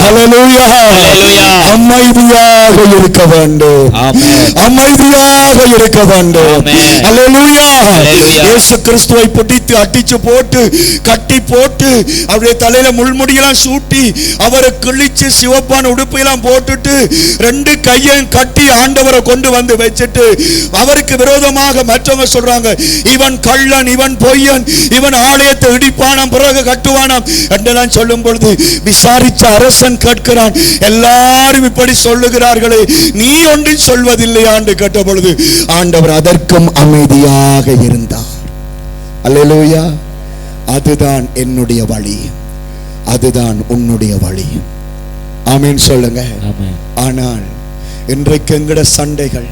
ஹல்லேலூயா ஹல்லேலூயா. அமைதியாக இருக்க வேண்டும். ஆமென். அமைதியாக இருக்க வேண்டும். ஆமென். ஹல்லேலூயா. இயேசு கிறிஸ்துவை பிடித்து அடிச்சு போட்டு கட்டி போட்டு அவருடைய தலையில முள்முடியெல்லாம் சூட்டி அவரை கிழிச்சு சிவப்பான உடுப்பை எல்லாம் போட்டுட்டு 2 கையையும் கட்டி ஆண்டவரை கொண்டு வந்து வச்சுட்டு அவருக்கு விரோதமாக மற்றவங்க சொல்றாங்க, இவன் கள்ளன், இவன் பொய்யன், இவன் ஆலயத்தை இடிப்பானாம் பிறகு கட்டுவானாம் என்றெல்லாம் சொல்லும் பொழுது விசாரிச்ச அரசன் கேட்கிறான், எல்லாரும் இப்படி சொல்லுகிறார்களே, நீ ஒன்றும் சொல்வதில்லையாண்டு கேட்ட பொழுது ஆண்டவர் அதற்கும் அமைதியாக இருந்தார். அல்லேலூயா. அதுதான் என்னுடைய வழி, அதுதான் உன்னுடைய வழி. ஆமென் சொல்லுங்க. ஆனால் இன்றைக்கு எங்கட சண்டைகள்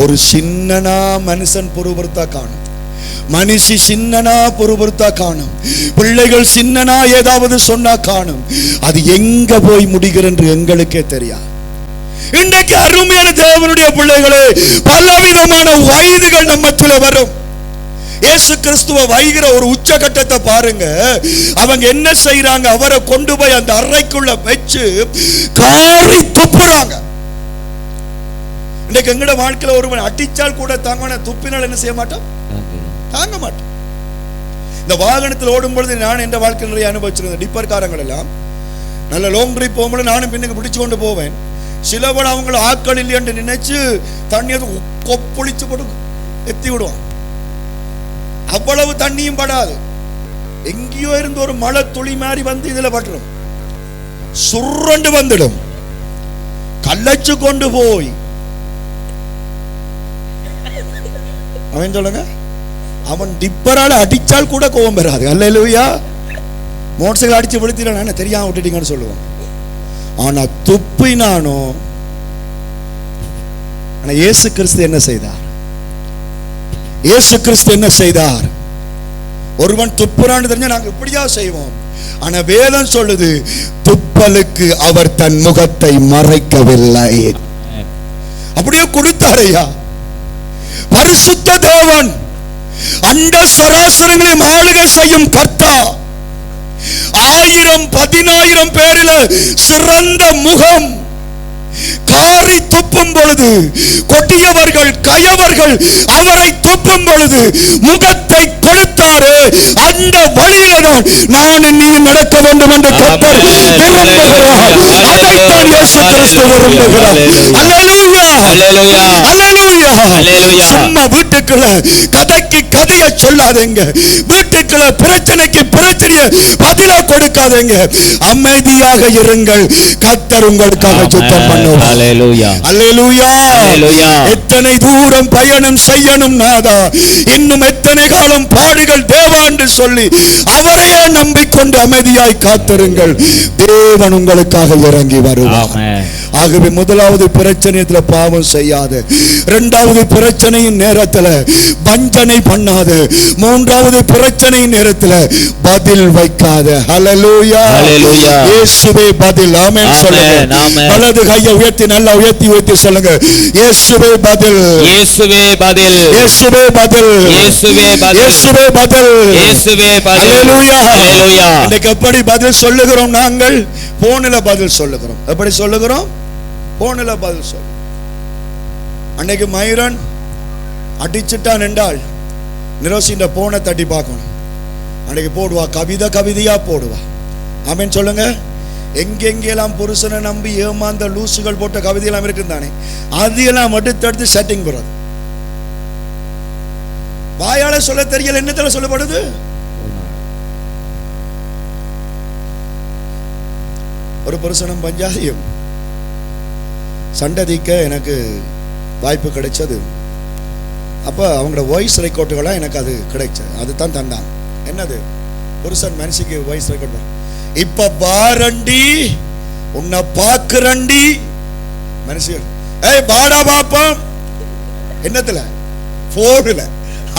ஒரு சின்னனா மனுஷன் பொறுபடுத்தா காணும், மனுஷி சின்னனா பொறுபடுத்தா காணும், பிள்ளைகள் சின்னனா ஏதாவது சொன்னா காணும். அது எங்க போய் முடிகிறது என்று எங்களுக்கே தெரியாது. இன்றைக்கு அருமையான தேவனுடைய பிள்ளைகளே, பலவிதமான வயதுகள் நம்மத்திலே வரும். இயேசு கிறிஸ்துவ வைகிற ஒரு உச்சகட்டத்தை பாருங்க. அவங்க என்ன செய்யறாங்க, அவரை கொண்டு போய் அந்த அறைக்குள்ள வச்சு காரி துப்புறாங்க. இன்னைக்கு எங்கட வாழ்க்கையில ஒருவன் அடிச்சால் கூட தாங்க, துப்பினால் என்ன செய்ய மாட்டோம், தாங்க மாட்டோம். இந்த வாகனத்தில் ஓடும் பொழுது நான் எந்த வாழ்க்கையில் நிறைய அனுபவிச்சிருந்தேன். டிப்பர் காரங்கள் எல்லாம் நல்ல லாங் ட்ரிப் போகும்போது நானும் பின்னுக்கு பிடிச்சு கொண்டு போவேன். சிலவன் அவங்கள ஆட்கள் இல்லையென்று நினைச்சு தண்ணியை கொப்பளிச்சு போட்டு எத்தி விடுவான். அவ்வளவு தண்ணியும் படாது, எங்கேயோ இருந்து ஒரு மழை துளி மாதிரி வந்து இதுல பட்டுரும், சுரண்டு வந்துடும். கல்லச்சு கொண்டு போய் அவன் சொல்லுங்க, அவன் டிப்பரால அடிச்சால் கூட கோபம் பெறாது. அல்லேலூயா. மோட்டர் சைக்கிள் அடிச்சு விழுத்தினா தெரியாம விட்டுட்டீங்கன்னு சொல்லுவான். ஆனா துப்பினானோ, ஆனா இயேசு கிறிஸ்து என்ன செய்தார்? இயேசு கிறிஸ்து என்ன செய்தார்? ஒருவன் துப்புறான்னு தெரிஞ்சா நாங்க இப்படியா செய்வோம். ஆனா வேதம் சொல்லுது, துப்பலுக்கு அவர் தன் முகத்தை மறைக்கவில்லை. அப்படியே கொடுத்தாரையா. பரிசுத்த தேவன், அண்ட சராசரங்களையும் ஆளுகை செய்யும் கர்த்தா, 1000 10,000 பேரில சிறந்த முகம் காரி துப்பும் பொழுது, கொட்டியவர்கள் கயவர்கள் அவரை துப்பும் பொழுது முகத்தை கொடுத்தாரு. அந்த வழியில தான் நான் நீ நடக்க வேண்டும் என்று கர்த்தர் விரும்புகிறார். அதைத்தான் இயேசு கிறிஸ்து விரும்புகிறார். அல்லேலூயா அல்லேலூயா அல்லேலூயா அல்லேலூயா. சும்மா வீட்டுக்குள்ள கதைய சொல்லாதீங்க, வீட்டுக்குள்ள பிரச்சனைக்கு பிரச்சனையை பதிலா கொடுக்காதீங்க. அமைதியாக இருங்கள், கர்த்தர் உங்களுக்காக சுத்தம் பண்ணுவார். அல்லேலூயா அல்லேலூயா அல்லேலூயா. எத்தனை தூரம் பயணம் செய்யணும் நாதா, இன்னும் எத்தனை காலம் பாடுகள் தேவா என்று சொல்லி அவரையே நம்பிக்கொண்டு அமைதியாய் காத்திருங்கள். தேவன் உங்களுக்காக இறங்கி வருவார். ஆகவே முதலாவது பிரச்சனையில பாவம் செய்யாத, இரண்டாவது பிரச்சனையின் நேரத்தில் வஞ்சனை பண்ணாத, மூன்றாவது பிரச்சனையின் நேரத்தில் பதில் வைக்காத. ஹல்லேலூயா ஹல்லேலூயா. இயேசுவே பதில். ஆமென் சொல்லுங்க. வலது கையை உயர்த்தி நல்லா உயர்த்தி சொல்லுங்க, இயேசுவே பதில், இயேசுவே பதில், இயேசுவே பதில், இயேசுவே பதில், இயேசுவே பதில், இயேசுவே பதில். ஹல்லேலூயா ஹல்லேலூயா. இன்னைக்கு எப்படி பதில் சொல்லுகிறோம்? நாங்கள் போனில பதில் சொல்லுகிறோம். எப்படி சொல்லுகிறோம்? போனில பதில் சொல்லுகிறோம். அன்னைக்கு மைரன் அடிச்சுட்டான் என்றால் நிரோசின்ற போனை தட்டி பார்க்கணும். அன்னைக்கு போடுவா, கவிதையா போடுவா. ஆமென் சொல்லுங்க. எங்கெங்கெல்லாம் புருஷனை நம்பி ஏமாந்த லூசுகள் போட்ட கவிதையெல்லாம் இருக்குதானே, அதையெல்லாம் மட்டும் தடுத்து செட்டிங் போறது. வாயால சொல்ல தெரியல, என்னத்துல சொல்லப்படுது? ஒரு புருஷனும் பஞ்சாதியும் சண்டதிக்க எனக்கு வாய்ப்பு கிடைச்சது. அப்ப அவங்களோட வாய்ஸ் ரெக்கார்டுகளா எனக்கு அது கிடைச்சது. அதுதான் தந்தான். என்னது? புருஷன் மனுஷிக்கு வாய்ஸ் ரெக்கார்ட். இப்ப வாரண்டி உன்னை பாக்குறண்டி மனுஷன். ஏய் பாடா பாப்போம். என்னத்துல? போன்ல.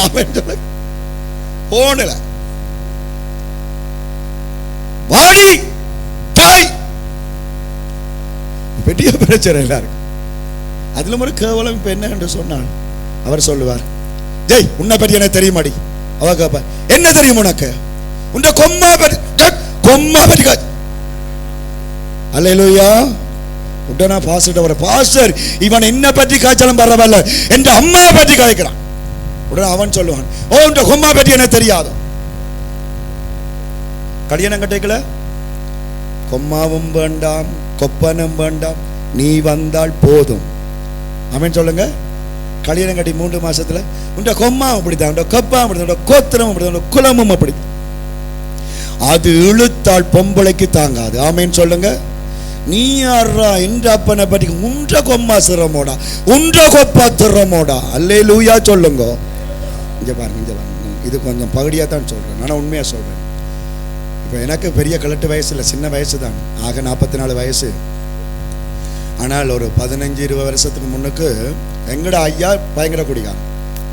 அவன் சொல்ல போன்ல வாடி தாய். பெரிய பிரச்சனை எல்லாரும். அதுல ஒரு கேவலம் இப்ப என்ன என்று சொன்னான். அவர் சொல்லுவார், ஜெய் உன்னை பற்றி எனக்கு தெரியுமாடி? அவ கேப்ப, என்ன தெரியும் உனக்கு? உன்னை கொம்மா பற்றி காய்ச்சி. அல்லேலூயா. உடனே பாஸ்டர் வர, பாஸ்டர் இவன் என்ன பற்றி காய்ச்சலும் பரவாயில்ல, என்ற அம்மா பற்றி காய்க்கிறான். உடனே அவன் சொல்லுவான், ஓ உன் கொம்மா பற்றி எனக்கு தெரியாது. கல்யாணம் கட்டிக்கல, கொம்மாவும் வேண்டாம் கொப்பனும் வேண்டாம், நீ வந்தால் போதும். அவன் சொல்லுங்க. கல்யாணம் கட்டி 3 மாசத்துல உண்ட கொம்மா அப்படித்தான், உண்ட கொப்பா அப்படித்தான், கோத்திரம் அப்படித்தான், குலமும் அப்படி. அது இழுத்தால் பொம்பளைக்கு தாங்காது. ஆமேன் சொல்லுங்க. நீ யாரா என்ற அப்பனை பற்றி உன்ற கொம்மா சிரமோடா, உன்ற கொப்பா திறமோடா. அல்லேலூயா சொல்லுங்க. இங்க பாருங்க, இங்க பாருங்க, இது கொஞ்சம் பகுதியா தான் சொல்றேன், ஆனா உண்மையா சொல்றேன். இப்ப எனக்கு பெரிய கலட்டு வயசு இல்லை, சின்ன வயசு தான், ஆக 44 வயசு. ஆனால் ஒரு 15-20 வருஷத்துக்கு முன்னுக்கு எங்கட ஐயா பயங்கர குடிகாரன்,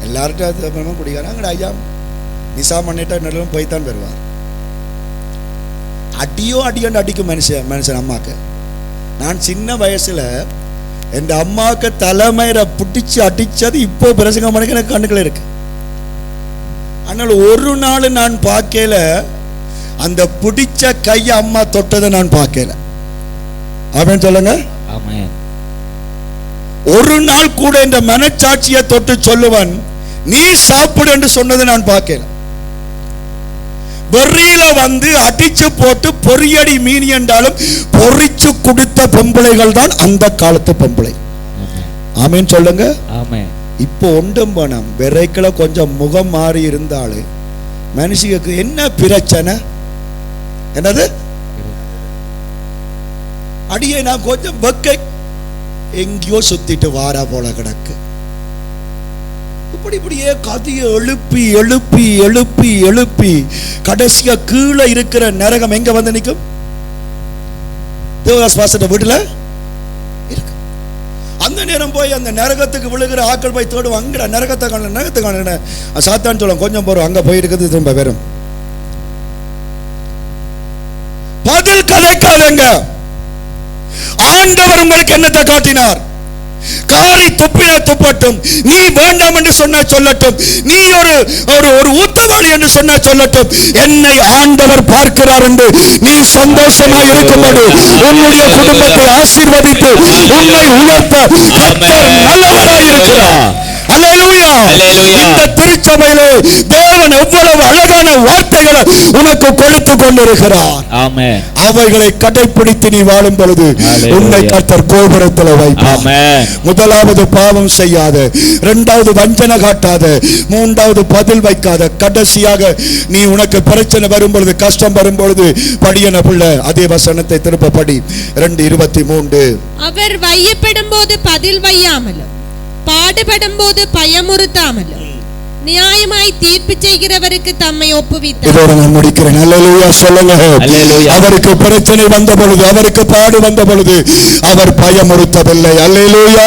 எல்லார்ட்டும் குடிகாரன். எங்கட ஐயா நிசா பண்ணிட்டா நடுவும் போய்த்தான் வருவார். அடியோ அடியோண்டு அடிக்கும் மனுஷன் அம்மாக்கு. நான் சின்ன வயசுல என் அம்மாவுக்கு தலைமையில பிடிச்சு அடிச்சது இப்போ பிரசங்கம் பண்ண எனக்கு கண்ணுக்குள்ள இருக்கு. ஆனால் ஒரு நாள் நான் பார்க்கல, அந்த பிடிச்ச கையை அம்மா தொட்டதை நான் பார்க்கல. ஆமென் சொல்லுங்க. ஒரு நாள் கூட இந்த மனச்சாட்சியை தொட்டு சொல்லுவன், நீ சாப்பிடு என்று சொன்னதை நான் பார்க்கல. வெறியில வந்து அடிச்சு போட்டு பொரியடி மீன் என்றாலும் பொறிச்சு குடித்த பொம்பளைகள் தான் அந்த காலத்து பொம்பளை. ஆமென் சொல்லுங்க. இப்போ ஒன்றும் பணம் விரைக்கல கொஞ்சம் முகம் மாறி இருந்தாலே மனுஷிக்கு என்ன பிரச்சனை? என்னது? அடியே நான் கொஞ்சம் வெக்க எங்கேயோ சுத்திட்டு வாரா போல கிடக்கு. இப்படியே கதையை எழுப்பி எழுப்பி எழுப்பி எழுப்பி கடைசியா கீழே இருக்கிற நரகம் எங்க வந்து நிற்கும்? தேவதாஸ் பாஸ்டர் வீட்டுல இருக்கு. அந்த நேரம் போய் அந்த நரகத்துக்கு விழுகிற ஆக்கள் போய் தேடுவோம். அங்கட நரகத்தை காண, நரகத்தை காண. சாத்தான் சொல்லுவோம், கொஞ்சம் போறோம், அங்க போய் இருக்குது திரும்ப வெறும். பதில் கதைக்காதங்க. ஆண்டவர் உங்களுக்கு என்னத்தை காட்டினார்? காரி துப்பின துப்பட்டும், நீ வேண்டாம் என்று சொன்னா சொல்லட்டும், நீ ஒரு ஊத்தவாளி என்று சொன்னா சொல்லட்டும், என்னை ஆண்டவர் பார்க்கிறார் என்று நீ சந்தோஷமா இருக்கும்போது உன்னுடைய குடும்பத்தை ஆசீர்வதித்து உன்னை உயர்த்த கர்த்தர் நல்லவராய் இருக்கிறார். அல்லேலூயா. இந்த திருச்சபையிலே தேவன் எவ்வளவு அழகான வார்த்தைகளை உனக்கு கொடுத்து கொண்டிருக்கிறார். ஆமென். அவைகளை கடைபிடித்து நீ வாழும் பொழுது உன்னை கர்த்தர் கோபுரத்தில் வைப்பார். முதலாவது பாவம் செய்யாத, இரண்டாவது வஞ்சனை காட்டாத, மூன்றாவது பதில் வைக்காத, கடைசியாக நீ உனக்கு பிரச்சனை வரும் பொழுது, கஷ்டம் வரும் பொழுது படியன பிள்ளை அதே வசனத்தை திருப்ப படி. 2:23. அவர் வையப்படும் போது பதில் வையாமலும் பாடுபடும் போது பயமுறுத்தாமலும் நியாயமாய் தீர்ப்பு செய்கிறவருக்கு தம்மை ஒப்புவித்தார். இதோட நான் முடிக்கிறேன். அல்லேலூயா சொல்லுங்க. அவருக்கு பிரச்சனை வந்த பொழுது, அவருக்கு பாடு வந்த பொழுது அவர் பயமுறுத்தவில்லை. அல்லேலூயா.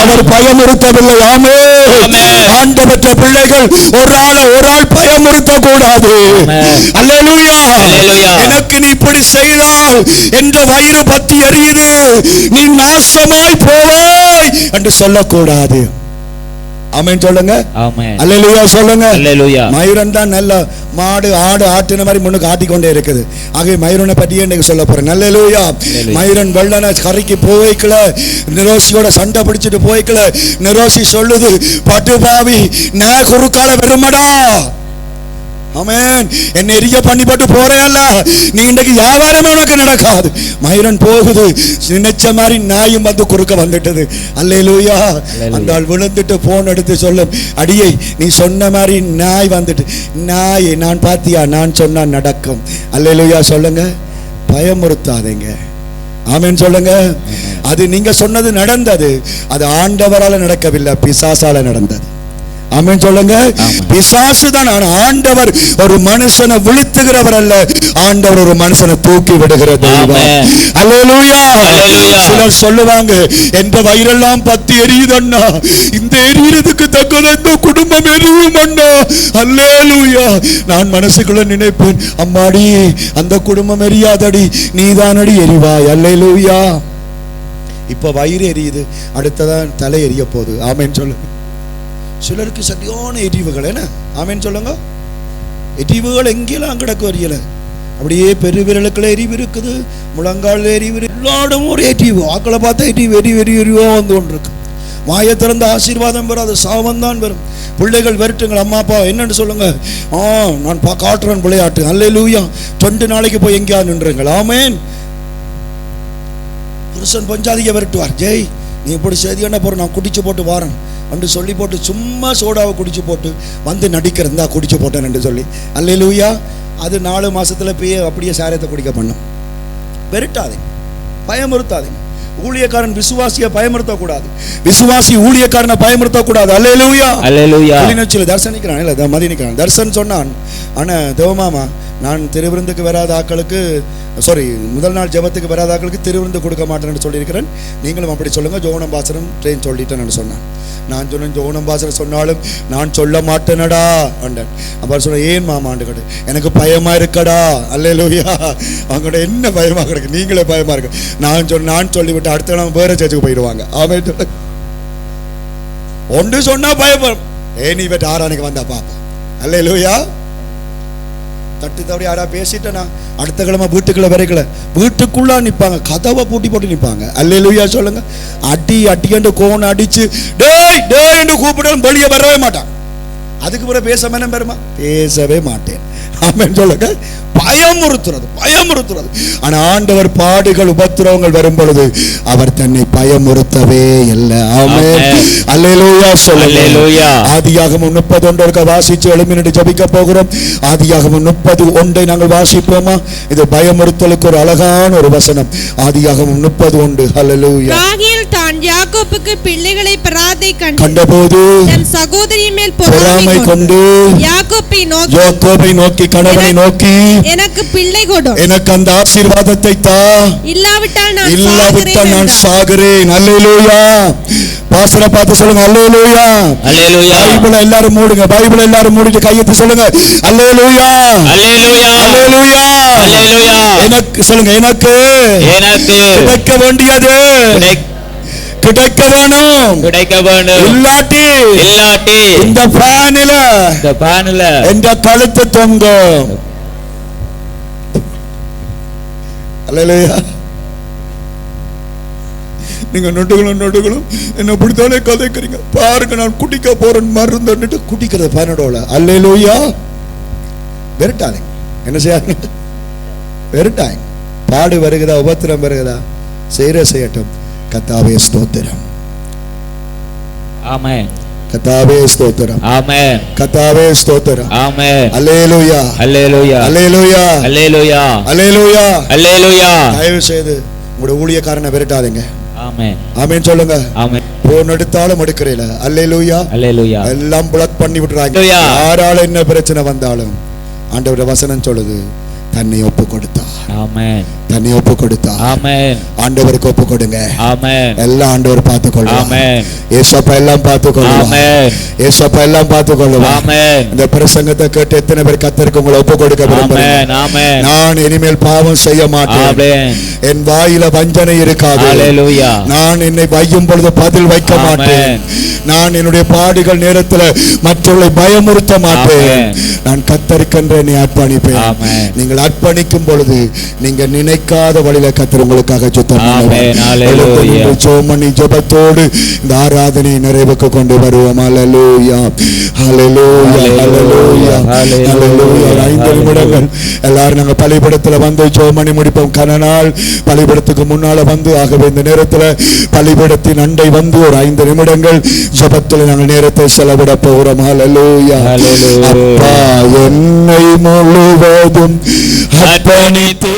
அவர் பயமுறுத்தவில்லை. ஆமென். ஆண்டவற்ற பிள்ளைகள் ஒரு ஆள் பயமுறுத்த கூடாது. அல்லேலூயா. எனக்கு நீ இப்படி செய்தால் என்ற வயிறு பத்தி எரியுது, நீ நாசமாய் போவாய் என்று சொல்லக்கூடாது. ஆமென் சொல்லுங்க. ஆமென். அல்லேலூயா சொல்லுங்க. அல்லேலூயா. மயூரன் தான் நல்ல மாடு ஆடு ஆட்டின மாதிரி முன்னுக்கு ஆட்டிக்கொண்டே இருக்குது. ஆகவே மயூரனை பற்றியே இன்னைக்கு சொல்ல போறேன். அல்லேலூயா. மயூரன் வெள்ளன கரைக்கு போய்க்கல, நிரோசியோட சண்டை பிடிச்சிட்டு போய்க்கல. நிரோசி சொல்லுது, பட்டுபாவி நான் குறுக்கால வருமடா. ஆமென். என்ன எரிய பண்ணி போட்டு போறேன்ல, நீ இன்றைக்கு வியாபாரமே உனக்கு நடக்காது. மயூரன் போகுது, நினைச்ச மாதிரி நாயும் வந்து குறுக்க வந்துட்டது. அல்லேலூயா. அந்த ஆள் விழுந்துட்டு போன் எடுத்து சொல்லும், அடியை நீ சொன்ன மாதிரி நாய் வந்துட்டு, நாய் நான் பாத்தியா, நான் சொன்னா நடக்கும். அல்லேலூயா சொல்லுங்க. பயமுறுத்தாதீங்க. ஆமென் சொல்லுங்க. அது நீங்க சொன்னது நடந்தது, அது ஆண்டவரால நடக்கவில்லை, பிசாசால நடந்தது. ஆமென் சொல்லுங்க. பிசாசு தான். ஆண்டவர் ஒரு மனுஷனை வீழ்த்துகிறவர் அல்ல, ஆண்டவர் ஒரு மனுஷனை தூக்கி விடுகிற தெய்வம். அல்லேலூயா. சிலர் சொல்லுவாங்க, என்ற வயிறெல்லாம் பத்தி எரியுதண்ணா, இந்த எரியறதுக்கு தக்கன இந்த குடும்பம் எரியும் அண்ணா. அல்லேலூயா. நான் மனசுக்குள்ள நினைப்பேன், அம்மாடி அந்த குடும்பம் எரியாதடி, நீதானடி எரிவாய். அல்லேலூயா. இப்ப வயிறு எரியுது, அடுத்ததான் தலை எரிய போகுது. ஆமென் சொல்லுங்க. சிலருக்கு சரியான எரிவுகள், என்ன ஆமென் சொல்லுங்க. எரிவுகள் எங்கெல்லாம் கிடக்கு வரியல, அப்படியே பெருவிரலுக்குள்ள எரிவு இருக்குது, முழங்கால் எரிவு, எல்லா இடமும் ஒரு எரிவு. ஆக்களை பார்த்தா எரிவா வந்து கொண்டு இருக்கு. வாயை திறந்த ஆசீர்வாதம் வராது, சாபம் தான் வரும். பிள்ளைகள் விரட்டுங்கள், அம்மா அப்பா என்னன்னு சொல்லுங்க. நான் காட்டுறேன் விளையாட்டு. அல்லேலூயா. 2 நாளைக்கு போய் எங்கேயா நின்றுங்கள். ஆமென். புருஷன் பஞ்சாதிக்க விரட்டுவார், ஜெய் நீ இப்படி செய்தி என்ன போற, நான் குடிச்சு போட்டு வாரன் என்று சொல்லி போட்டு சும்மா சோடாவை குடிச்சு போட்டு வந்து நடிக்கிறதா குடிச்சு போட்டேன் என்று சொல்லி. அல்லேலூயா. அது 4 மாசத்துல போய் அப்படியே சாரத்தை குடிக்க பண்ணும். விரட்டாதீங்க, பயமுறுத்தாதீங்க. ஊழியக்காரன் விசுவாசியை பயமுறுத்தக்கூடாது, விசுவாசி ஊழியக்காரனை பயமுறுத்தக்கூடாது. அல்லேலூயா. கிளிநொச்சியில் தர்சனிக்கிறான், இல்லை மதினிக்கிறான். தர்சன் சொன்னான், ஆனா தேவமாமா நான் திருவிருந்துக்கு வராத ஆக்களுக்கு, முதல் நாள் ஜெபத்துக்கு வராத ஆக்களுக்கு திருவிருந்து கொடுக்க மாட்டேன்னு சொல்லியிருக்கிறேன், நீங்களும் அப்படி சொல்லுங்க. ஜோனம் பாசரம் ட்ரெயின் சொல்லிட்டேன்னு சொன்னான். நான் சொன்னேன், ஜோனம் பாசரம் சொன்னாலும் நான் சொல்ல மாட்டேனடா அண்டன். அப்போ சொன்ன, ஏன் மாமாண்டு கேட்டு, எனக்கு பயமா இருக்கடா. அல்லேலூயா. அவங்கள்ட என்ன பயமா கிடக்கு, நீங்களே பயமா இருக்கு. நான் சொல்லிவிட்டு அடுத்த நாள் வேற சேர்ச்சுக்கு போயிடுவாங்க. ஆமென். ஒன்று சொன்னா பயப்படும், நீ இவற்றை ஆராணிக்கு வந்தா பாப்பா. அல்லேலூயா. தட்டு தவறி யாரா பேசிட்டேனா அடுத்த கிழமை வீட்டுக்குள்ள வரைக்கல, வீட்டுக்குள்ளா நிப்பாங்க, கதவை பூட்டி போட்டு நிப்பாங்க. அல்லேலூயா சொல்லுங்க. அட்டி கோன் அடிச்சு டேய் டேய் என்று கூப்பிட்டாலும் வெளியே வரவே மாட்டான். அதுக்கு பிறகு பேசவே மாட்டேன். ஆமென் சொல்லுங்க. பயமுறுத்துறது. ஆனா ஆண்டவர் பாடுகள் உபத்திரவங்கள் வரும் பொழுது அவர் தன்னை பயமுறுத்தவே இல்லை. ஆமென். அல்லேலூயா சொல்லுங்க. ஆதியாகமம் 31 வாசிச்சு எழுப்பி ஜெபிக்க போகிறோம். ஆதியாகமம் 31 நாங்கள் வாசிப்போமா? இது பயமுறுத்தலுக்கு ஒரு அழகான ஒரு வசனம். ஆதியாகமம் 31. அல்லேலூயா. ராகேல் தான் யாக்கோபுக்கு பிள்ளைகளை பெறாதை கண்டபோது தன் சகோதரியின் மேல் பொறாமை கொண்டு யாக்கோபை நோக்கி கணவனை நோக்கி, எனக்கு பிள்ளை கொடு, எனக்கு அந்த ஆசீர்வாதத்தை தா, இல்லாவிட்டால் நான் சாகிறேன். அல்லேலூயா. பாஸ்டரை பார்த்து சொல்லுங்க, அல்லேலூயா. பைபிளை எல்லாரும் மூடுங்க, பைபிளை எல்லாரும் மூடிட்டு கையெழுத்து சொல்லுங்க, அல்லேலூயா. எனக்கு சொல்லுங்க, எனக்கு கிடைக்க வேண்டியது கிடைக்க வேணும். இல்லாட்டி இந்த ஃபேனில என்ற கழுத்து தொங்கும். அல்லேலூயா. நீங்க நொட்டுகளும் என்ன பிடித்தாலே கதைக்கிறீங்க பாருங்க, நான் குடிக்க போறேன் மருந்து குடிக்கிறது ஃபேனடோல. அல்லேலூயா. வெறுட்டாங்க, என்ன செய்யாங்க, வெறுட்டாங்க. பாடு வருகிறதா, உபத்திரம் வருகிறதா, செய்யட்டும். கர்த்தாவே ஸ்தோத்திரம். ஆமென். கர்த்தாவே ஸ்தோத்திரம். ஆமென். கர்த்தாவே ஸ்தோத்திரம். ஆமென். அல்லேலூயா. அல்லேலூயா. அல்லேலூயா. அல்லேலூயா. அல்லேலூயா. அல்லேலூயா. தயவு செய்து உங்களுடைய ஊழியக்காரனை விரட்டாதீங்க. ஆமென். ஆமென் சொல்லுங்க. ஆமென். போன் எடுத்தாலும் எடுக்கிறீல. அல்லேலூயா. அல்லேலூயா. எல்லாம் பிளாக் பண்ணி விட்டுறாங்க. யாரால என்ன பிரச்சனை வந்தாலும் ஆண்டவருடைய வசனம் சொல்லுது, தன்னை ஒப்பு கொடுத்தார். ஆமென். தன்னை ஒப்பு கொடுத்தார். ஆமென். ஆண்டவருக்கு ஒப்பு கொடுங்க. ஆமென். எல்லாம் ஆண்டவர் பார்த்துக்கொள்வார். ஆமென். ஏசப்பா எல்லாம் பார்த்துக்கொள்வார். ஆமென். ஏசப்பா எல்லாம் பார்த்துக்கொள்வார். ஆமென். இந்த பிரசங்கத்தை கேட்டு எத்தனை பேர் கர்த்தருக்கு உங்களை ஒப்பு கொடுக்க விரும்புகிறீங்க? ஆமென். நான் இனிமேல் பாவம் செய்ய மாட்டேன். ஆமென். என் வாயில வஞ்சனை இருக்காது. அல்லேலூயா. நான் என்னை வையும் பொழுது பதில் வைக்க மாட்டேன். நான் என்னுடைய பாடுகள் நேரத்தில் மற்றவர்களை பயமுறுத்த மாட்டேன். நான் கர்த்தருக்கென்று என்னை அர்ப்பணிப்பேன். நீங்கள் அர்ப்பணிக்கும் பொழுது நீங்க நினைக்காத வழியில கர்த்தர் உங்களுக்காக சுத்தம் ஜெபத்தோடு இந்த ஆராதனை நிறைவுக்கு கொண்டு வருவோம். அல்லேலூயா. அல்லேலூயா. அல்லேலூயா. அல்லேலூயா. 5 நிமிடங்கள் எல்லாரும் நாங்க பலிபீடத்துல வந்து ஜெபமணி முடிப்போம். கனநாள் பலிபீடத்துக்கு முன்னால வந்து, ஆகவே இந்த நேரத்துல பலிபீடத்தின் அண்டை வந்து ஒரு 5 நிமிடங்கள் ஜெபத்துல நாங்கள் நேரத்தை செலவிட போகிறோம். அல்லேலூயா. அப்பா என்னை முழுவதும் அர்ப்பணித்து